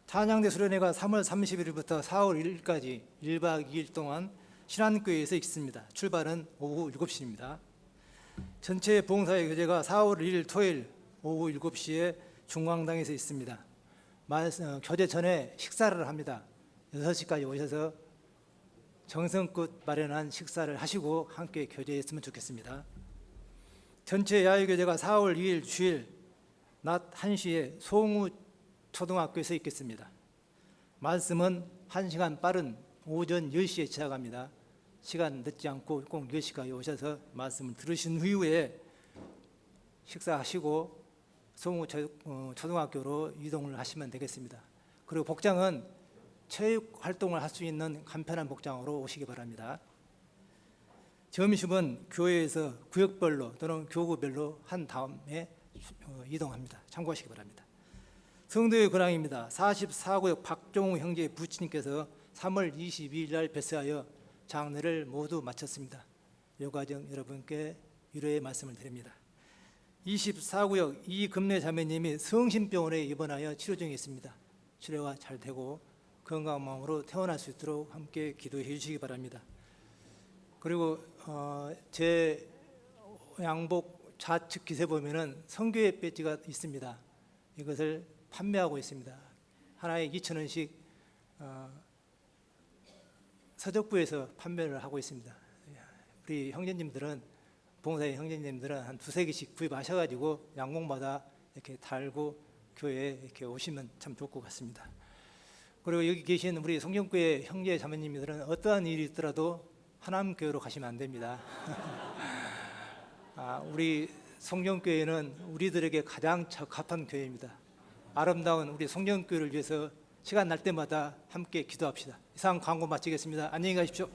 찬양대 수련회가 3월 30일부터 4월 1일까지 1박 2일 동안 신안교회에서 있습니다. 출발은 오후 7시입니다. 전체 봉사의 교제가 4월 1일 토요일 오후 7시에 중광당에서 있습니다. 교제 전에 식사를 합니다. 6시까지 오셔서 정성껏 마련한 식사를 하시고 함께 교제했으면 좋겠습니다. 전체 야유교제가 4월 2일 주일 낮 1시에 송우 초등학교에서 있겠습니다. 말씀은 1시간 빠른 오전 10시에 시작합니다. 시간 늦지 않고 꼭 10시까지 오셔서 말씀을 들으신 후에 식사하시고 송우 초등학교로 이동을 하시면 되겠습니다. 그리고 복장은 체육 활동을 할 수 있는 간편한 복장으로 오시기 바랍니다. 점심은 교회에서 구역별로 또는 교구별로 한 다음에 이동합니다. 참고하시기 바랍니다. 성도의 근황입니다. 44구역 박종우 형제의 부친께서 3월 22일 날 별세하여 장례를 모두 마쳤습니다. 이 과정 여러분께 위로의 말씀을 드립니다. 24구역 이금래 자매님이 성심병원에 입원하여 치료 중에 있습니다. 치료가 잘 되고 건강한 마음으로 태어날 수 있도록 함께 기도해 주시기 바랍니다. 그리고 제 양복 좌측 기세 보면은 성교회 배지가 있습니다. 이것을 판매하고 있습니다. 하나에 2,000원씩 서적부에서 판매를 하고 있습니다. 우리 형제님들은 봉사의 형제님들은 한 2-3개씩 구입하셔가지고 양복마다 이렇게 달고 교회에 이렇게 오시면 참 좋을 것 같습니다. 그리고 여기 계신 우리 성경교회 형제 자매님들은 어떠한 일이 있더라도 하남교회로 가시면 안 됩니다. 우리 성경교회는 우리들에게 가장 적합한 교회입니다. 아름다운 우리 성경교회를 위해서 시간 날 때마다 함께 기도합시다. 이상 광고 마치겠습니다. 안녕히 가십시오.